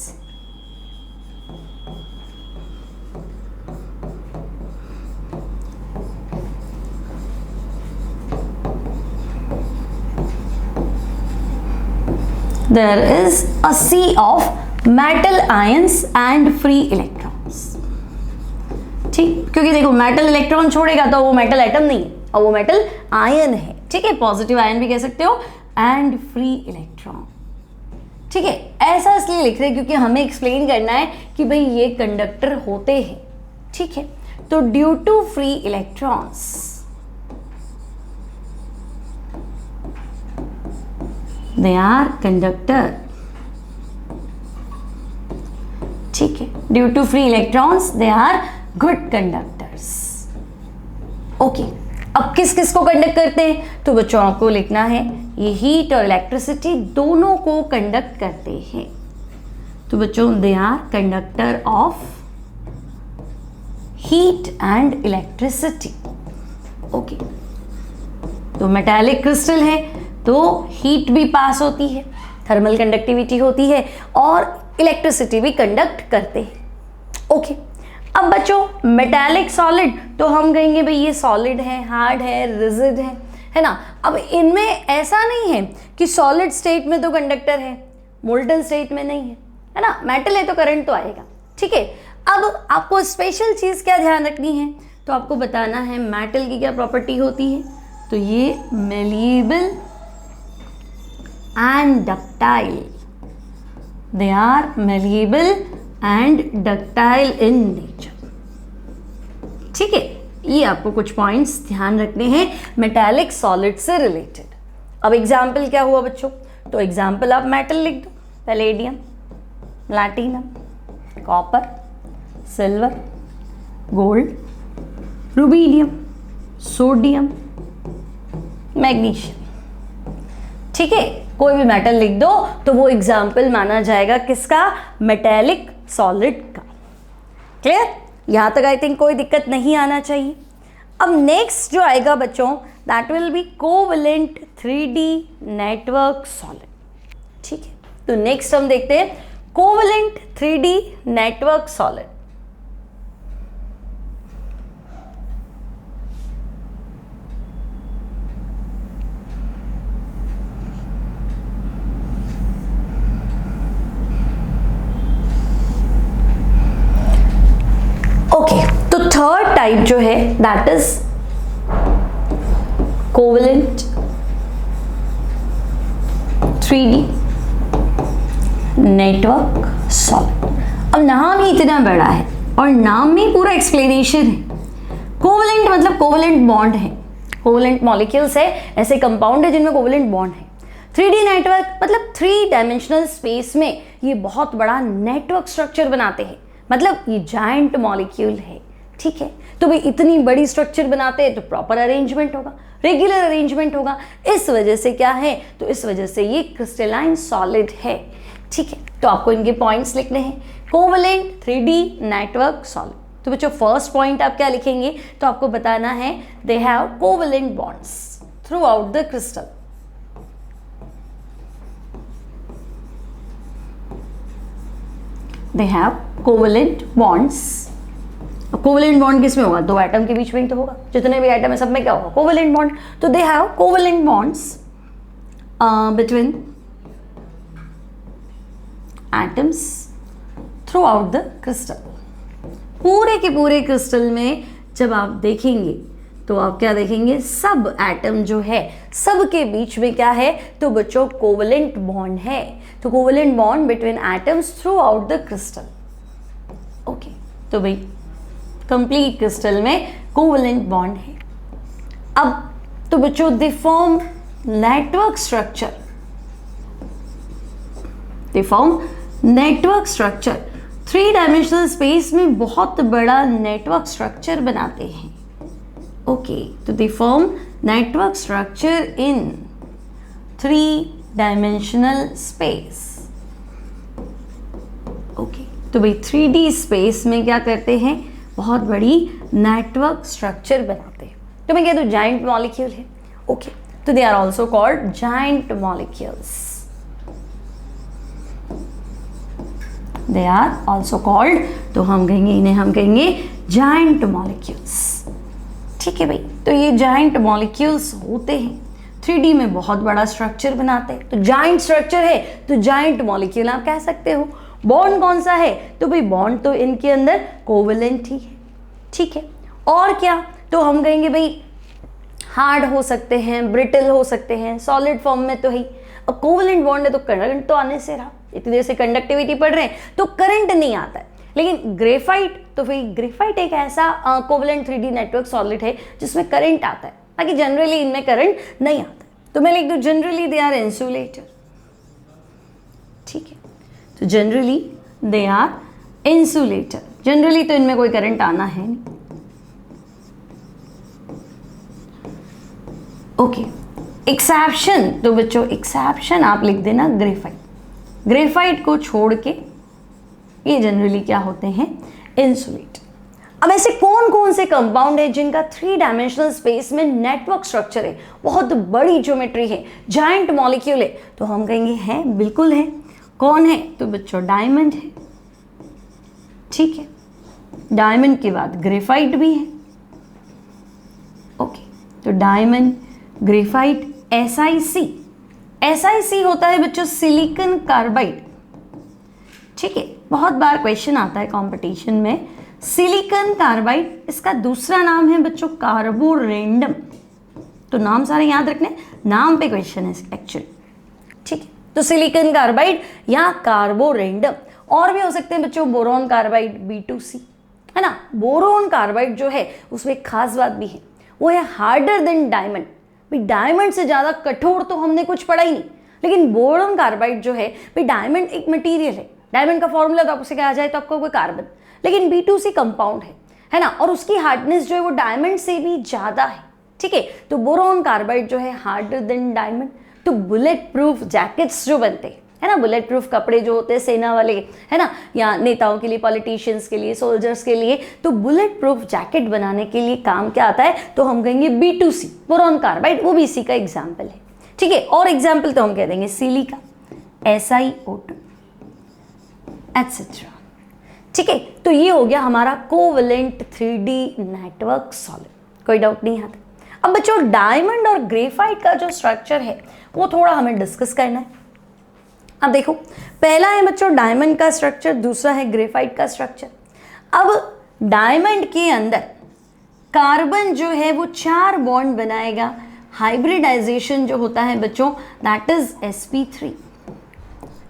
there is a sea of metal ions and free electrons। ठीक, क्योंकि देखो मेटल इलेक्ट्रॉन छोड़ेगा तो वो मेटल एटम नहीं है, और वो मेटल आयन है। ठीक है, पॉजिटिव आयन भी कह सकते हो, एंड फ्री इलेक्ट्रॉन। ठीक है, ऐसा इसलिए लिख रहे हैं क्योंकि हमें एक्सप्लेन करना है कि भाई ये कंडक्टर होते हैं। ठीक है, तो due to free electrons they are conductor। ठीक है, due to free electrons they are good conductors। Okay, अब किस किस को कंडक्ट करते हैं, तो बच्चों आपको लिखना है ये हीट और इलेक्ट्रिसिटी दोनों को कंडक्ट करते हैं। तो बच्चों they are conductor of heat and electricity। Okay, तो मेटालिक क्रिस्टल है तो हीट भी पास होती है, थर्मल कंडक्टिविटी होती है, और इलेक्ट्रिसिटी भी कंडक्ट करते हैं। ओके, अब बच्चों मेटालिक सॉलिड तो हम कहेंगे भाई ये सॉलिड है, हार्ड है, रिजिड है ना। अब इनमें ऐसा नहीं है कि सॉलिड स्टेट में तो कंडक्टर है, मोल्टन स्टेट में नहीं है ना। मेटल है तो करंट तो आएगा। ठीक है, अब आपको स्पेशल चीज़ क्या ध्यान रखनी है, तो आपको बताना है मेटल की क्या प्रॉपर्टी होती है, तो ये malleable and ductile। they are malleable and ductile in nature। ठीक है, ये आपको कुछ पॉइंट्स ध्यान रखने हैं मेटालिक सॉलिड से रिलेटेड। अब एग्जाम्पल क्या हुआ बच्चों, तो एग्जाम्पल आप मेटल लिख दो, palladium, platinum, copper, silver, gold, rubidium, sodium, magnesium. ठीक है, कोई भी मेटल लिख दो तो वो एग्जाम्पल माना जाएगा किसका, मेटेलिक सॉलिड का। क्लियर, यहां तक आई थिंक कोई दिक्कत नहीं आना चाहिए। अब नेक्स्ट जो आएगा बच्चों, that will be covalent 3D network solid. ठीक है, तो नेक्स्ट हम देखते हैं covalent 3D network solid. Okay, तो थर्ड टाइप जो है that is covalent 3D network solid. अब नाम ही इतना बड़ा है और नाम में पूरा एक्सप्लेनेशन है। कोवेलेंट मतलब कोवेलेंट बॉन्ड है, कोवेलेंट मॉलिक्यूल्स है, ऐसे कंपाउंड है जिनमें कोवेलेंट बॉन्ड है। 3D नेटवर्क मतलब 3 डायमेंशनल स्पेस में ये बहुत बड़ा नेटवर्क स्ट्रक्चर बनाते हैं, मतलब ये जायंट मॉलिक्यूल है। ठीक है, तो भाई इतनी बड़ी स्ट्रक्चर बनाते हैं तो प्रॉपर अरेंजमेंट होगा, रेगुलर अरेंजमेंट होगा। इस वजह से क्या है, तो इस वजह से ये क्रिस्टलाइन सॉलिड है। ठीक है, तो आपको इनके पॉइंट्स लिखने हैं, कोवेलेंट 3D नेटवर्क सॉलिड। तो बच्चों फर्स्ट पॉइंट आप क्या लिखेंगे, तो आपको बताना है दे have covalent bonds through out the crystal. They have covalent bonds covalent bond किस में होगा? दो एटम के बीच में ही तो होगा, जितने भी एटम है सब में क्या होगा? Covalent bond. तो they have covalent bonds between atoms throughout the crystal. पूरे के पूरे क्रिस्टल में जब आप देखेंगे तो आप क्या देखेंगे? सब एटम जो है सब के बीच में क्या है? तो बच्चों कोवेलेंट बॉन्ड है। तो covalent bond between atoms throughout the crystal. Okay, तो भाई कंप्लीट क्रिस्टल में कोवेलेंट बॉन्ड है। अब तो बच्चों they form network structure, they form network structure. 3 dimensional space में बहुत बड़ा नेटवर्क स्ट्रक्चर बनाते हैं। ओके, तो they form network structure in 3 dimensional space. Okay, तो भाई 3D स्पेस में क्या करते हैं? बहुत बड़ी नेटवर्क स्ट्रक्चर बनाते हैं। तो मैं कह दूं जाइंट मॉलिक्यूल है। ओके, तो they are also called giant molecules. They are also called, तो हम कहेंगे इन्हें, हम कहेंगे जाइंट मॉलिक्यूल्स। ठीक है भाई, तो ये जाइंट मॉलिक्यूल्स होते हैं 3D में बहुत बड़ा स्ट्रक्चर बनाते हैं। तो जाइंट स्ट्रक्चर है तो जाइंट मॉलिक्यूल आप कह सकते हो। बॉन्ड कौन सा है? तो भाई बॉन्ड तो इनके अंदर कोवेलेंट ही है। ठीक है, और क्या? तो हम कहेंगे भाई हार्ड हो सकते हैं, ब्रिटल हो सकते हैं, सॉलिड फॉर्म में तो है। अब कोवेलेंट बॉन्ड है तो करंट तो आने से रहा, इतनी देर से कंडक्टिविटी पढ़ रहे हैं तो करंट नहीं आता है। लेकिन ग्रेफाइट, तो फिर ग्रेफाइट एक ऐसा कोवेलेंट 3D नेटवर्क सॉलिड है जिसमें करंट आता है, ताकि जनरली इनमें करंट नहीं आता है। तो मैं लिख दूं जनरली दे आर इंसुलेटर। ठीक है, तो generally they are insulator. Generally तो इनमें कोई करंट आना है नहीं। ओके, एक्सेप्शन, तो बच्चों एक्सेप्शन आप लिख देना ग्रेफाइट। ग्रेफाइट को छोड़ के ये जनरली क्या होते हैं? इंसुलेट। अब ऐसे कौन कौन से कंपाउंड है जिनका 3 डायमेंशनल स्पेस में नेटवर्क स्ट्रक्चर है, बहुत बड़ी ज्योमेट्री है, जाइंट मॉलिक्यूल है? तो हम कहेंगे हैं, बिल्कुल है। कौन है? तो बच्चों डायमंड है। ठीक है, डायमंड के बाद ग्रेफाइट भी है। ओके, तो डायमंड, ग्रेफाइट, SiC। SiC होता है बच्चों सिलिकॉन कार्बाइड। ठीक है, बहुत बार क्वेश्चन आता है कंपटीशन में, सिलिकॉन कार्बाइड, इसका दूसरा नाम है बच्चों कार्बोरेंडम। तो नाम सारे याद रखने, नाम पे क्वेश्चन है एक्चुअली। ठीक है, तो सिलिकॉन कार्बाइड या कार्बोरेंडम। और भी हो सकते हैं बच्चों बोरॉन कार्बाइड, B2C, है ना। बोरॉन कार्बाइड जो है उसमें एक खास बात भी है, वो है हार्डर देन डायमंड। डायमंड से ज़्यादा कठोर तो हमने कुछ पढ़ा ही नहीं, लेकिन बोरॉन कार्बाइड जो है भाई डायमंड एक मटेरियल है, डायमंड का फॉर्मूला तो आपसे कहा जाए तो आपको कोई कार्बन, लेकिन B2C कंपाउंड है ना, और उसकी हार्डनेस जो है वो डायमंड से भी ज़्यादा है। ठीक है, तो बोरॉन कार्बाइड जो है हार्डर देन डायमंड। तो बुलेट प्रूफ जैकेट्स जो बनते हैं, है ना, बुलेट प्रूफ कपड़े जो होते हैं सेना वाले, है ना, या नेताओं के लिए, पॉलिटिशियंस के लिए, सोल्जर्स के लिए, तो बुलेट प्रूफ जैकेट बनाने के लिए काम क्या आता है? तो हम कहेंगे B2C, बोरॉन कार्बाइड, वो भी इसी का एग्जाम्पल है। ठीक है, और एग्जाम्पल तो हम कह देंगे सिलिका, SiO2 एटसेट्रा। ठीक है, तो ये हो गया हमारा कोवेलेंट 3D नेटवर्क सॉलिड। कोई डाउट नहीं आता। अब बच्चों डायमंड और ग्रेफाइट का जो स्ट्रक्चर है वो थोड़ा हमें डिस्कस करना है। अब देखो, पहला है बच्चों डायमंड का स्ट्रक्चर, दूसरा है ग्रेफाइट का स्ट्रक्चर। अब डायमंड के अंदर कार्बन जो है वो 4 बॉन्ड बनाएगा। हाइब्रिडाइजेशन जो होता है बच्चों दैट इज sp3,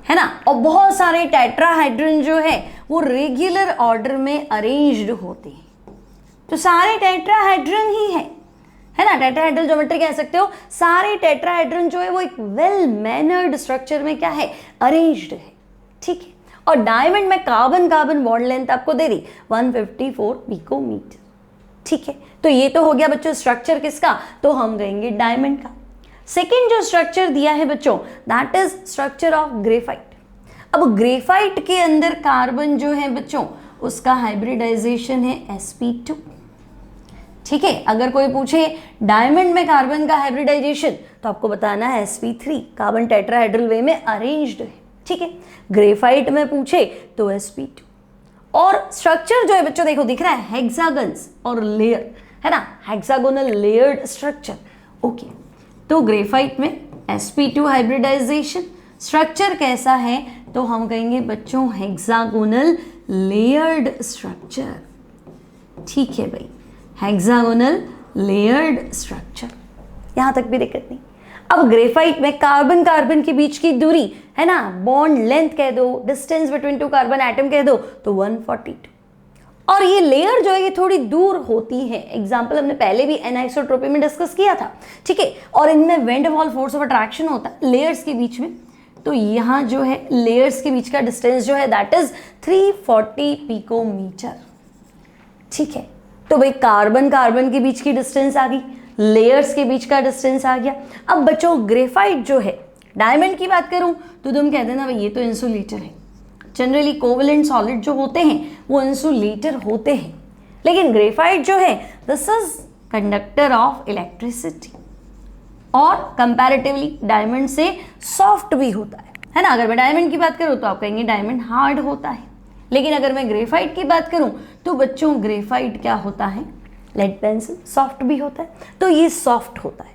है ना, और बहुत सारे टेट्राहाइड्रन जो है वो रेगुलर ऑर्डर में अरेंज्ड होते हैं। तो सारे टेट्राहाइड्रन ही है ना, टेट्राहाइड्रल ज्योमेट्री कह सकते हो। सारे टेट्राहाइड्रन जो है वो एक वेल मैनर्ड स्ट्रक्चर में क्या है? अरेंज्ड है। ठीक है, और डायमंड में कार्बन कार्बन बॉन्ड लेंथ आपको दे दी 154 पिकोमीटर। ठीक है, तो ये तो हो गया बच्चों स्ट्रक्चर किसका? तो हम कहेंगे डायमंड का। सेकेंड जो स्ट्रक्चर दिया है बच्चों that is structure of graphite. अब ग्रेफाइट के अंदर कार्बन जो है बच्चों उसका हाइब्रिडाइजेशन है sp2। ठीक है, अगर कोई पूछे डायमंड में कार्बन का हाइब्रिडाइजेशन तो आपको बताना है sp3, कार्बन टेट्राहेड्रल वे में अरेंज्ड है। ठीक है, ग्रेफाइट में पूछे तो sp2। और स्ट्रक्चर जो है बच्चों देखो दिख रहा है हेक्सागन्स और लेयर, है ना, हेक्सागोनल लेयर्ड स्ट्रक्चर। ओके, तो ग्रेफाइट में sp2 हाइब्रिडाइजेशन, स्ट्रक्चर कैसा है तो हम कहेंगे बच्चों हेक्सागोनल लेयर्ड स्ट्रक्चर। ठीक है भाई, हेक्सागोनल लेयर्ड स्ट्रक्चर, यहां तक भी दिक्कत नहीं। अब ग्रेफाइट में कार्बन कार्बन के बीच की दूरी, है ना, बॉन्ड लेंथ कह दो, distance between two carbon atom कह दो तो 142, और ये लेयर जो है ये थोड़ी दूर होती है। एग्जाम्पल हमने पहले भी एनाइसोट्रोपी में डिस्कस किया था, ठीक है, और इनमें वेन डर वाल फोर्स ऑफ अट्रैक्शन होता है लेयर्स के बीच में। तो यहाँ जो है लेयर्स के बीच का डिस्टेंस जो है दैट इज 340 पिकोमीटर। ठीक है, तो भाई कार्बन कार्बन के बीच की डिस्टेंस आ गई, लेयर्स के बीच का डिस्टेंस आ गया। अब बच्चों ग्रेफाइट जो है, डायमंड की बात करूं तो तुम कह देना भाई ये तो इंसुलेटर है। जनरली कोवेलेंट सॉलिड जो होते हैं वो इंसुलेटर होते हैं, लेकिन ग्रेफाइट जो है this is conductor of electricity और कंपैरेटिवली डायमंड से सॉफ्ट भी होता है ना। अगर मैं डायमंड की बात करूं तो आप कहेंगे डायमंड हार्ड होता है, लेकिन अगर मैं ग्रेफाइट की बात करूं तो बच्चों ग्रेफाइट क्या होता है, लेड पेंसिल, सॉफ्ट भी होता है, तो ये सॉफ्ट होता है।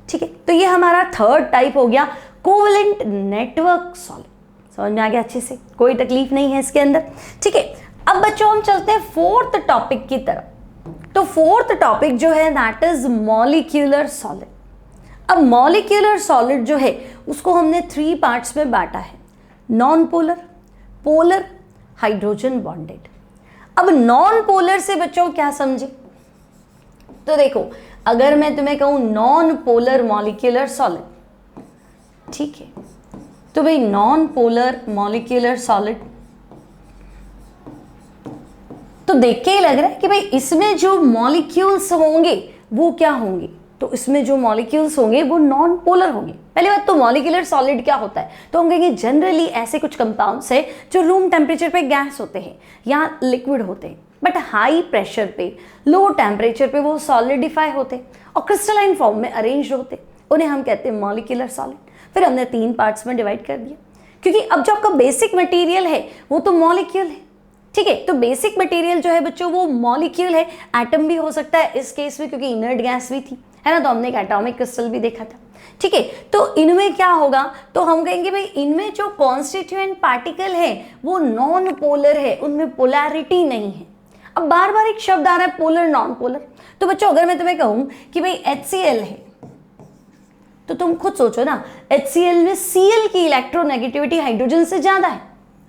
ठीक है, तो ये हमारा थर्ड टाइप हो गया कोवेलेंट नेटवर्क सॉलिड। समझ में आ गया अच्छे से, कोई तकलीफ नहीं है इसके अंदर। ठीक है, अब बच्चों हम चलते हैं फोर्थ टॉपिक की तरफ। तो फोर्थ टॉपिक जो है दैट इज मॉलिक्यूलर सॉलिड। अब मॉलिक्यूलर सॉलिड जो है उसको हमने 3 पार्ट्स में बांटा है, non polar, polar, hydrogen bonded. अब नॉन पोलर से बच्चों क्या समझे, तो देखो अगर मैं तुम्हें कहूं नॉन पोलर मॉलिक्यूलर सॉलिड, ठीक है, तो भाई नॉन पोलर मॉलिक्यूलर सॉलिड तो देख के ही लग रहा है कि भाई इसमें जो मॉलिक्यूल्स होंगे वो क्या होंगे, तो इसमें जो मॉलिक्यूल्स होंगे वो नॉन पोलर होंगे। पहली बात तो मॉलिक्यूलर सॉलिड क्या होता है, तो हम कहेंगे जनरली ऐसे कुछ कंपाउंड्स है जो रूम टेम्परेचर पे गैस होते हैं या लिक्विड होते हैं, बट हाई प्रेशर पे, लो टेम्परेचर पे वो सॉलिडिफाई होते और क्रिस्टलाइन फॉर्म में अरेंज होते, उन्हें हम कहते हैं मॉलिक्यूलर सॉलिड। फिर हमने 3 पार्ट्स में डिवाइड कर दिया, क्योंकि अब जो आपका बेसिक मटेरियल है वो तो मॉलिक्यूल है। ठीक है, तो बेसिक मटेरियल जो है बच्चों वो मॉलिक्यूल है, एटम भी हो सकता है इस केस में क्योंकि इनर्ट गैस भी थी, है ना, तो हमने एक एटॉमिक क्रिस्टल भी देखा था। ठीक है, तो इनमें क्या होगा, तो हम कहेंगे भाई इनमें जो कॉन्स्टिट्यूएंट पार्टिकल है वो नॉन पोलर है, उनमें पोलैरिटी नहीं है। अब बार बार एक शब्द आ रहा है पोलर नॉन पोलर, तो बच्चों अगर मैं तुम्हें कहूं कि भाई HCl है तो तुम खुद सोचो ना, HCl में Cl की इलेक्ट्रोनेगेटिविटी हाइड्रोजन से ज्यादा है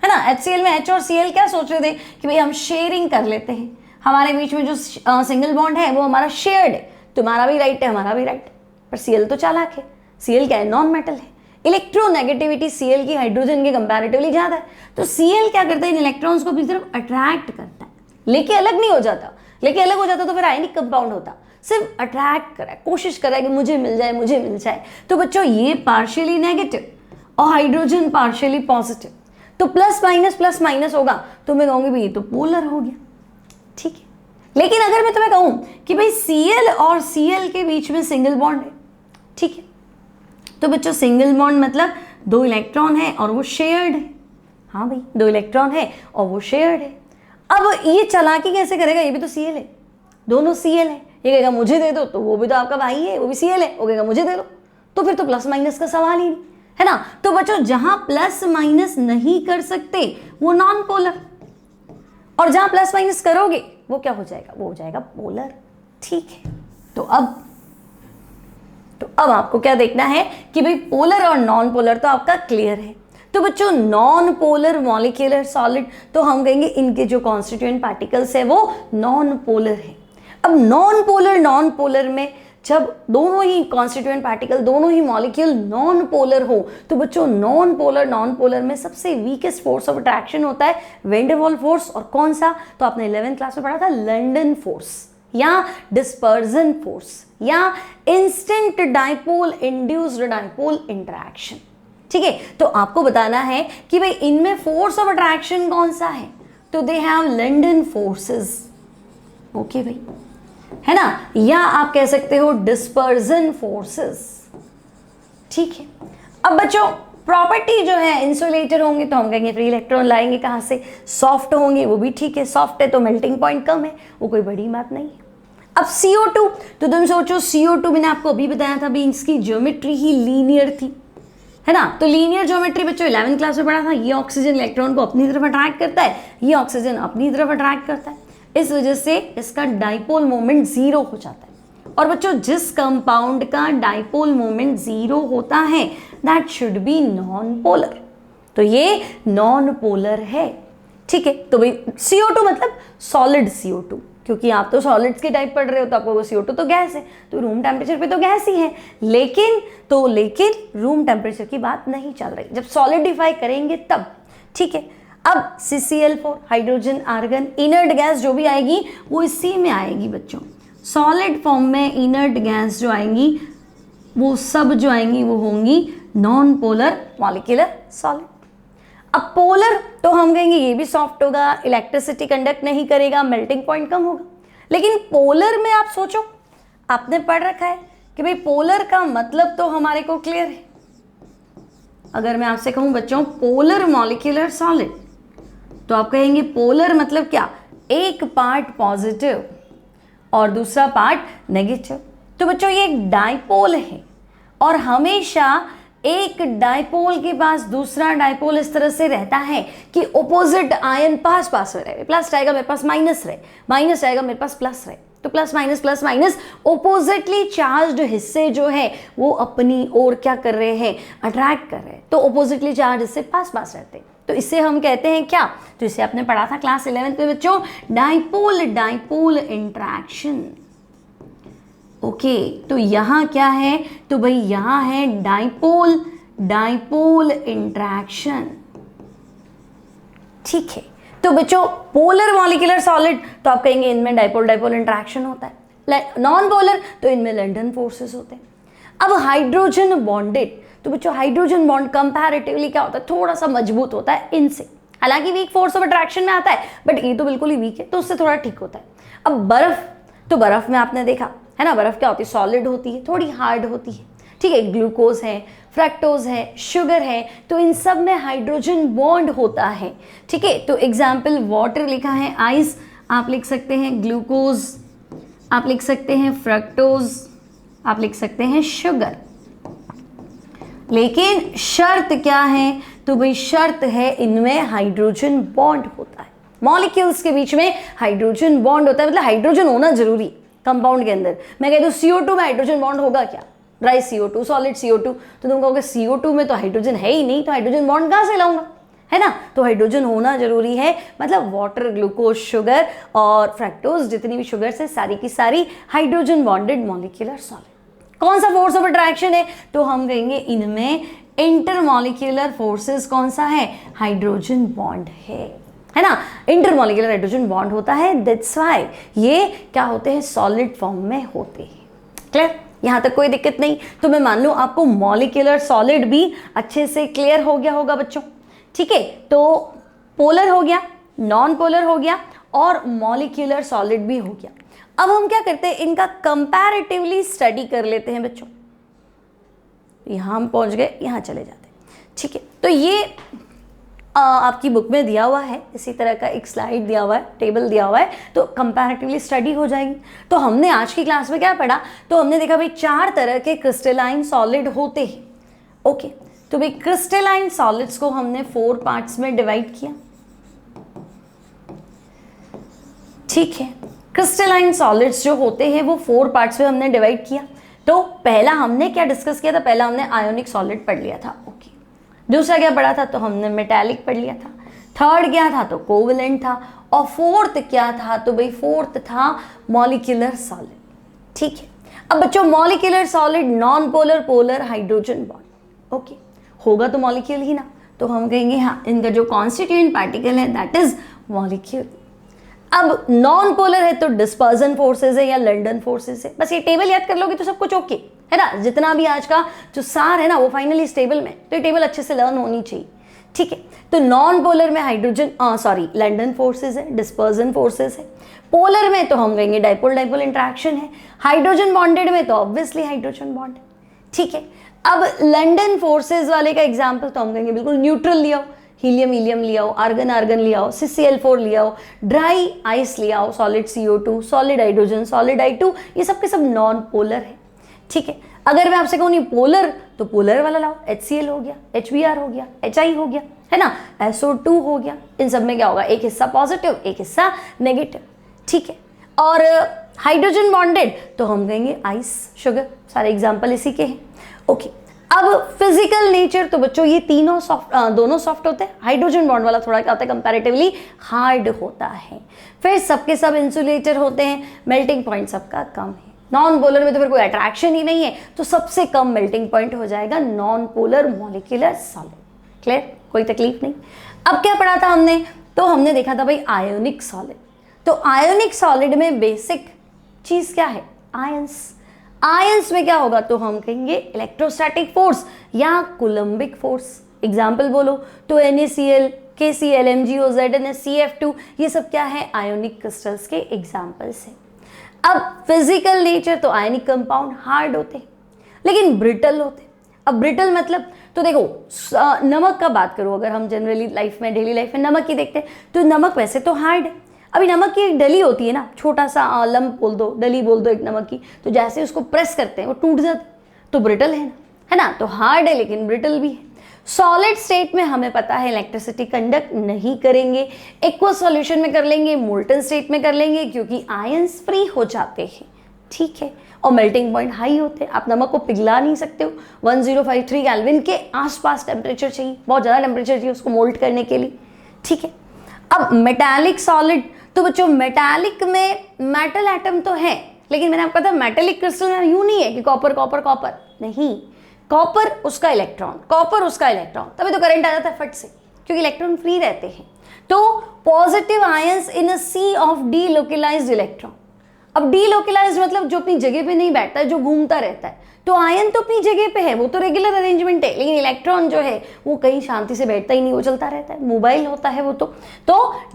ना। HCl में H और Cl क्या सोच रहे थे कि भाई हम शेयरिंग कर लेते हैं, हमारे बीच में जो सिंगल बॉन्ड है वो हमारा शेयर्ड है, तुम्हारा भी राइट है हमारा भी राइट है, पर Cl तो चालाक है, Cl क्या है, नॉन मेटल है, इलेक्ट्रोनेगेटिविटी Cl की हाइड्रोजन के कंपैरेटिवली ज्यादा है, तो Cl क्या करता है, इन इलेक्ट्रॉन्स को अपनी तरफ अट्रैक्ट करता है, लेके अलग नहीं हो जाता, लेके अलग हो जाता तो फिर आयनिक कंपाउंड होता, सिर्फ अट्रैक्ट करा है, कोशिश करा है कि मुझे मिल जाए मुझे मिल जाए। तो बच्चों ये पार्शियली नेगेटिव और हाइड्रोजन पार्शियली पॉजिटिव, तो प्लस माइनस होगा, तो मैं कहूंगी भाई ये तो पोलर हो गया। ठीक है, लेकिन अगर मैं तुम्हें कहूं कि भाई Cl और Cl के बीच में सिंगल बॉन्ड है, ठीक है, तो बच्चों सिंगल बॉन्ड मतलब 2 इलेक्ट्रॉन है और वो शेयर्ड है। हाँ भाई 2 इलेक्ट्रॉन है और वो शेयर्ड है। अब ये चालाकी कैसे करेगा, ये भी तो Cl है, दोनों Cl है, ये कहेगा मुझे दे दो, तो वो भी तो आपका भाई है, वो भी Cl है, वो कहेगा मुझे दे दो, तो फिर तो प्लस माइनस का सवाल ही नहीं, है ना। तो बच्चों जहां प्लस माइनस नहीं कर सकते वो नॉन पोलर, और जहां प्लस माइनस करोगे वो क्या हो जाएगा, वो हो जाएगा पोलर। ठीक है, तो अब आपको क्या देखना है कि भाई पोलर और नॉन पोलर तो आपका क्लियर है। तो बच्चों नॉन पोलर मॉलिक्यूलर सॉलिड, तो हम कहेंगे इनके जो कॉन्स्टिट्यूएंट पार्टिकल्स है वो नॉन पोलर है। अब नॉन पोलर में जब दोनों ही कॉन्स्टिट्यूएंट पार्टिकल, दोनों ही मॉलिक्यूल नॉन पोलर हो, तो बच्चों नॉन पोलर में सबसे वीकेस्ट फोर्स ऑफ अट्रैक्शन होता है वेन डर वाल फोर्स, और कौन सा, तो आपने 11th क्लास में पढ़ा था, लंडन फोर्स या डिस्पर्जन फोर्स या instant dipole induced dipole interaction. ठीक है, तो आपको बताना है कि भाई इनमें फोर्स ऑफ अट्रैक्शन कौन सा है, तो they have London forces. Okay भाई, है ना, या आप कह सकते हो डिस्पर्जन फोर्सेस। ठीक है, अब बच्चों प्रॉपर्टी जो है इंसुलेटर होंगे तो हम कहेंगे फ्री इलेक्ट्रॉन लाएंगे कहाँ से, सॉफ्ट होंगे, वो भी ठीक है, सॉफ्ट है तो मेल्टिंग पॉइंट कम है, वो कोई बड़ी बात नहीं है। अब CO2, तो तुम सोचो CO2 मैंने आपको अभी बताया था भी इसकी ज्योमेट्री ही लीनियर थी, है ना। तो लीनियर ज्योमेट्री बच्चों 11th क्लास में पढ़ा था। ये ऑक्सीजन इलेक्ट्रॉन को अपनी तरफ अट्रैक्ट करता है, ये ऑक्सीजन अपनी तरफ अट्रैक्ट करता है, इस वजह से इसका डाइपोल मोमेंट 0 हो जाता है। और बच्चों जिस कंपाउंड का डाइपोल मोमेंट 0 होता है that should be non polar, तो ये नॉन पोलर है, ठीक है। तो भाई CO2 मतलब सॉलिड CO2, क्योंकि आप तो सॉलिड्स के टाइप पढ़ रहे हो तो आपको CO2 तो गैस है, तो रूम टेम्परेचर पे तो गैस ही है, लेकिन रूम टेम्परेचर की बात नहीं चल रही, जब सॉलिडिफाई करेंगे तब, ठीक है। अब CCl4 hydrogen argon, inert gas जो भी आएगी वो इसी में आएगी बच्चों, सॉलिड फॉर्म में इनर्ट गैस जो आएंगी वो सब जो आएंगी वो होंगी नॉन पोलर मॉलिक्यूलर सॉलिड। अब पोलर तो हम कहेंगे ये भी सॉफ्ट होगा, इलेक्ट्रिसिटी कंडक्ट नहीं करेगा, मेल्टिंग पॉइंट कम होगा। लेकिन पोलर में आप सोचो, आपने पढ़ रखा है कि भाई पोलर का मतलब तो हमारे को क्लियर है। अगर मैं आपसे कहूं बच्चों पोलर मॉलिक्यूलर सॉलिड, तो आप कहेंगे पोलर मतलब क्या, एक पार्ट पॉजिटिव और दूसरा पार्ट नेगेटिव। तो बच्चों ये एक डाइपोल है और हमेशा एक डाइपोल के पास दूसरा डाइपोल इस तरह से रहता है कि ऑपोजिट आयन पास पास में रहे, प्लस रहेगा मेरे पास माइनस रहे, माइनस रहेगा मेरे पास प्लस रहे, तो प्लस माइनस ऑपोजिटली चार्ज्ड हिस्से जो है वो अपनी ओर क्या कर रहे हैं, अट्रैक्ट कर रहे हैं, तो ऑपोजिटली चार्ज हिस्से पास पास रहते हैं, तो इसे हम कहते हैं क्या, तो इसे आपने पढ़ा था क्लास 11th में बच्चों, डाइपोल डाइपोल इंट्रैक्शन। ओके तो यहाँ क्या है, तो भाई यहाँ है डाइपोल डाइपोल इंट्रैक्शन, ठीक है। तो बच्चों पोलर मॉलिक्यूलर सॉलिड तो आप कहेंगे इनमें डाइपोल डाइपोल इंट्रैक्शन होता है, नॉन पोलर तो इनमें लैंडन फोर्सेस होते हैं। अब हाइड्रोजन बॉन्डेड, तो बच्चों हाइड्रोजन बॉन्ड कंपैरेटिवली क्या होता है, थोड़ा सा मजबूत होता है इनसे, हालांकि वीक फोर्स ऑफ अट्रैक्शन में आता है बट ये तो बिल्कुल ही वीक है, तो उससे थोड़ा ठीक होता है। अब बर्फ, तो बर्फ में आपने देखा है ना, बर्फ क्या होती है, सॉलिड होती है, थोड़ी हार्ड होती है, ठीक है। ग्लूकोज है, फ्रक्टोज है, शुगर है, तो इन सब में हाइड्रोजन बॉन्ड होता है, ठीक है। तो एग्जाम्पल वाटर लिखा है, आइस आप लिख सकते हैं, ग्लूकोज आप लिख सकते हैं, फ्रक्टोज आप लिख सकते हैं, शुगर। लेकिन शर्त क्या है, तो भाई शर्त है इनमें हाइड्रोजन बॉन्ड होता है, मॉलिक्यूल्स के बीच में हाइड्रोजन बॉन्ड होता है, मतलब हाइड्रोजन होना जरूरी है कंपाउंड के अंदर। मैं कहती हूँ CO2 में हाइड्रोजन बॉन्ड होगा क्या, ड्राई CO2 सॉलिड CO2, तो तुम कहोगे CO2 में तो हाइड्रोजन है ही नहीं, तो हाइड्रोजन बॉन्ड कहाँ से लाऊंगा, है ना। तो हाइड्रोजन होना जरूरी है, मतलब वाटर, ग्लूकोज, शुगर और फ्रक्टोज जितनी भी शुगर है सारी की सारी हाइड्रोजन बॉन्डेड मॉलिक्यूलर सॉलिड। कौन सा फोर्स ऑफ अट्रैक्शन है, तो हम कहेंगे इनमें इंटरमॉलिक्यूलर फोर्सेस कौन सा है, हाइड्रोजन बॉन्ड है ना, इंटरमॉलिक्यूलर हाइड्रोजन बॉन्ड होता है, दैट्स व्हाई ये क्या होते हैं, सॉलिड फॉर्म में होते हैं। क्लियर, यहाँ तक कोई दिक्कत नहीं। तो मैं मान लूँ आपको मॉलिक्यूलर सॉलिड भी अच्छे से क्लियर हो गया होगा बच्चों, ठीक है। तो पोलर हो गया, नॉन पोलर हो गया और मॉलिक्यूलर सॉलिड भी हो गया। अब हम क्या करते हैं, इनका कंपैरेटिवली स्टडी कर लेते हैं बच्चों। यहाँ हम पहुँच गए, यहाँ चले जाते हैं, ठीक है। तो ये आपकी बुक में दिया हुआ है, इसी तरह का एक स्लाइड दिया हुआ है, टेबल दिया हुआ है, तो कंपैरेटिवली स्टडी हो जाएगी। तो हमने आज की क्लास में क्या पढ़ा, तो हमने देखा भाई 4 तरह के क्रिस्टलाइन सॉलिड होते हैं। ओके, तो भाई क्रिस्टलाइन सॉलिड्स को हमने 4 पार्ट्स में डिवाइड किया, ठीक है। क्रिस्टलाइन सॉलिड्स जो होते हैं वो 4 पार्ट्स में हमने डिवाइड किया। तो पहला हमने क्या डिस्कस किया था, पहला हमने आयोनिक सॉलिड पढ़ लिया था, ओके। दूसरा क्या पढ़ा था, तो हमने मेटालिक पढ़ लिया था। थर्ड क्या था, तो कोवेलेंट था। और फोर्थ क्या था, तो भाई फोर्थ था मॉलिक्यूलर सॉलिड, ठीक है। अब बच्चों molecular solid non polar, polar, hydrogen bond, okay. होगा तो मॉलिक्यूल ही ना, तो हम कहेंगे हाँ इनका जो कॉन्स्टिट्यूएंट पार्टिकल है दैट इज मॉलिक्यूल। अब नॉन पोलर है तो डिस्पर्जन फोर्सेस है या लंडन फोर्सेस है, बस ये टेबल याद कर लोगे तो सब कुछ ओके है ना। जितना भी आज का जो सार है ना वो फाइनली इस टेबल में, तो ये टेबल अच्छे से लर्न होनी चाहिए, ठीक है। तो नॉन पोलर में हाइड्रोजन लंडन फोर्सेस है, डिस्पर्जन फोर्सेस है। पोलर में तो हम कहेंगे डाइपोल डाइपोल इंट्रैक्शन है। हाइड्रोजन बॉन्डेड में तो ऑब्वियसली हाइड्रोजन बॉन्ड है, ठीक है। अब लंदन फोर्सेस वाले का एग्जाम्पल तो हम कहेंगे बिल्कुल न्यूट्रल लिया हो, हीलियम हीलियम लिया हो, आर्गन आर्गन लिया हो, CCl4 लिया हो, ड्राई आइस लिया हो, solid CO2, solid hydrogen, solid I2, ये सब के सब नॉन पोलर है। ठीक है, अगर मैं आपसे कहूँ नहीं पोलर तो पोलर वाला लाओ, HCl हो गया, HBr हो गया, HI हो गया, है ना, SO2 हो गया। इन सब में क्या होगा, एक हिस्सा पॉजिटिव एक हिस्सा नेगेटिव। ठीक है, और हाइड्रोजन बॉन्डेड तो हम कहेंगे आइस शुगर, सारे एग्जाम्पल इसी के हैं। ओके, अब फिजिकल नेचर तो बच्चों ये तीनों सॉफ्ट, दोनों सॉफ्ट होते हैं। हाइड्रोजन बॉन्ड वाला थोड़ा क्या होता है, कंपैरेटिवली हार्ड होता है। फिर सबके सब इंसुलेटर होते हैं, मेल्टिंग पॉइंट सबका कम है। नॉन पोलर में तो फिर कोई अट्रैक्शन ही नहीं है, तो सबसे कम मेल्टिंग पॉइंट हो जाएगा non polar molecular solid. Clear, कोई तकलीफ नहीं। अब क्या पढ़ा था हमने, तो हमने देखा था भाई आयोनिक सॉलिड। तो आयोनिक सॉलिड में बेसिक चीज क्या है, आयंस। आयंस में क्या होगा, तो हम कहेंगे इलेक्ट्रोस्टैटिक फोर्स या कूलम्बिक फोर्स। एग्जाम्पल बोलो तो NaCl, KCl, MgO, ZnS, CF2, ये सब क्या है, आयोनिक क्रिस्टल्स के एग्जाम्पल्स हैं। अब फिजिकल नेचर तो आयनिक कंपाउंड हार्ड होते हैं लेकिन ब्रिटल होते हैं। अब ब्रिटल मतलब तो देखो, नमक का बात करूँ अगर हम जनरली लाइफ में, डेली लाइफ में नमक ही देखते हैं, तो नमक वैसे तो हार्ड है। अभी नमक की एक डली होती है ना, छोटा सा लम्प बोल दो, डली बोल दो एक नमक की, तो जैसे उसको प्रेस करते हैं वो टूट जाती, तो ब्रिटल है ना, तो हार्ड है लेकिन ब्रिटल भी है। सॉलिड स्टेट में हमें पता है इलेक्ट्रिसिटी कंडक्ट नहीं करेंगे, एक्वस सॉल्यूशन में कर लेंगे, मोल्टन स्टेट में कर लेंगे क्योंकि आयंस फ्री हो जाते हैं। ठीक है, और मेल्टिंग पॉइंट हाई होते हैं, आप नमक को पिघला नहीं सकते हो। 1053 केल्विन के आसपास टेम्परेचर चाहिए, बहुत ज़्यादा टेम्परेचर चाहिए उसको मोल्ट करने के लिए। ठीक है, अब मेटालिक सॉलिड तो बच्चों मेटालिक में मेटल एटम तो है, लेकिन मैंने आपको कहा था मेटेलिक क्रिस्टल यूं नहीं है कि कॉपर कॉपर कॉपर, नहीं, कॉपर उसका इलेक्ट्रॉन, कॉपर उसका इलेक्ट्रॉन, तभी तो करंट आ जाता है फट से, क्योंकि इलेक्ट्रॉन फ्री रहते हैं। तो positive ions in a sea of delocalised electron. अब डीलोकलाइज्ड मतलब जो अपनी जगह पे नहीं बैठता है, जो घूमता रहता है। तो आयन तो अपनी जगह पे है, वो तो रेगुलर अरेंजमेंट है, लेकिन इलेक्ट्रॉन जो है वो कहीं शांति से बैठता ही नहीं, वो चलता रहता है, मोबाइल होता है वो तो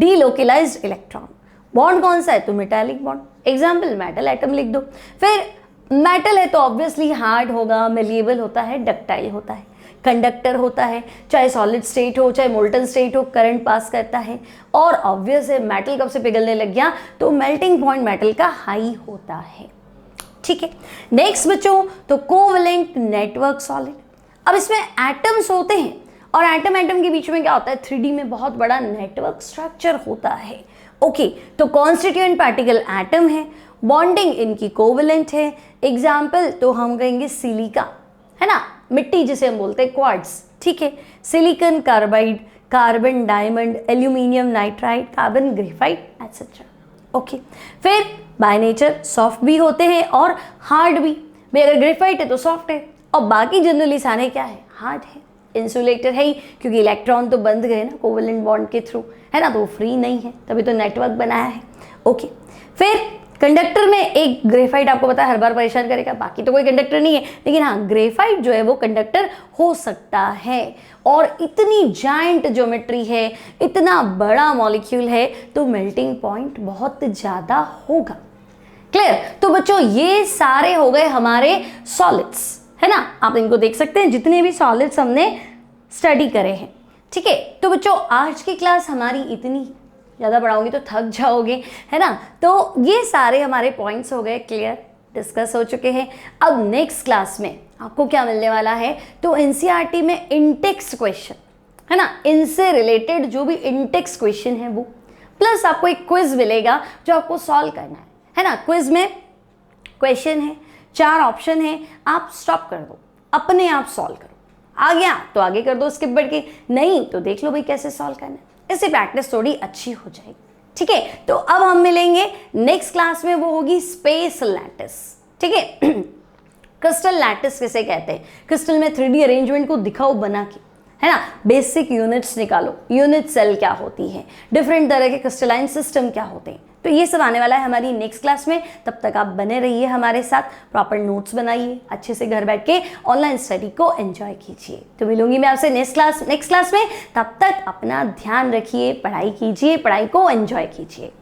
डीलोकलाइज्ड इलेक्ट्रॉन। बॉन्ड कौन सा है, तो metallic bond. Example metal atom लिख दो। फिर मेटल है तो ऑब्वियसली हार्ड होगा, मेलिएबल होता है, डक्टाइल होता है, कंडक्टर होता है, चाहे सॉलिड स्टेट हो चाहे मोल्टन स्टेट हो, करंट पास करता है। और ऑब्वियस है मेटल कब से पिघलने लग गया, तो मेल्टिंग पॉइंट मेटल का हाई होता है। ठीक है, नेक्स्ट बच्चों तो कोवलेंट नेटवर्क सॉलिड। अब इसमें एटम्स होते हैं और एटम एटम के बीच में क्या होता है, 3D में बहुत बड़ा नेटवर्क स्ट्रक्चर होता है। ओके, तो कॉन्स्टिट्यूएंट पार्टिकल एटम है, बॉन्डिंग इनकी कोवलेंट है। एग्जाम्पल तो हम कहेंगे सिलिका, है ना, मिट्टी जिसे हम बोलते हैं क्वार्ट्ज। ठीक है, silicon carbide, carbon diamond, aluminium nitride, carbon graphite etcetera. Okay, फिर बाय नेचर सॉफ्ट भी होते हैं और हार्ड भी। भाई अगर ग्रेफाइट है तो सॉफ्ट है, और बाकी जनरली सारे क्या है, हार्ड है। इंसुलेटर है ही, क्योंकि इलेक्ट्रॉन तो बंद गए ना कोवलेंट बॉन्ड के थ्रू, है ना, तो वो फ्री नहीं है, तभी तो नेटवर्क बनाया है। ओके, फिर कंडक्टर में एक ग्रेफाइट आपको पता है हर बार परेशान करेगा, बाकी तो कोई कंडक्टर नहीं है, लेकिन हाँ ग्रेफाइट जो है वो कंडक्टर हो सकता है। और इतनी जायंट ज्योमेट्री है, इतना बड़ा मॉलिक्यूल है, तो मेल्टिंग पॉइंट बहुत ज़्यादा होगा। क्लियर, तो बच्चों ये सारे हो गए हमारे सॉलिड्स, है ना, आप इनको देख सकते हैं जितने भी सॉलिड्स हमने स्टडी करे हैं। ठीक है, तो बच्चों आज की क्लास हमारी इतनी, ज़्यादा पढ़ाऊंगी तो थक जाओगे, है ना, तो ये सारे हमारे पॉइंट्स हो गए क्लियर, डिस्कस हो चुके हैं। अब नेक्स्ट क्लास में आपको क्या मिलने वाला है, तो एनसीईआरटी में इंटेक्स क्वेश्चन, है ना, इनसे रिलेटेड जो भी इंटेक्स क्वेश्चन है वो, प्लस आपको एक क्विज मिलेगा जो आपको सॉल्व करना है ना। क्विज में क्वेश्चन है, 4 ऑप्शन है, आप स्टॉप कर दो, अपने आप सॉल्व करो, आ गया तो आगे कर दो स्किप बढ़ के, नहीं तो देख लो भाई कैसे सॉल्व करना है, इससे प्रैक्टिस थोड़ी अच्छी हो जाएगी। ठीक है, तो अब हम मिलेंगे नेक्स्ट क्लास में, वो होगी स्पेस लैटिस। ठीक है, क्रिस्टल लैटिस किसे कहते हैं, क्रिस्टल में 3D अरेंजमेंट को दिखाओ बना के, है ना, बेसिक यूनिट्स निकालो, यूनिट सेल क्या होती है, डिफरेंट तरह के क्रिस्टलाइन सिस्टम क्या होते हैं, तो ये सब आने वाला है हमारी नेक्स्ट क्लास में। तब तक आप बने रहिए हमारे साथ, प्रॉपर नोट्स बनाइए, अच्छे से घर बैठ के ऑनलाइन स्टडी को एंजॉय कीजिए। तो मिलूंगी मैं आपसे नेक्स्ट क्लास में, तब तक अपना ध्यान रखिए, पढ़ाई कीजिए, पढ़ाई को एंजॉय कीजिए।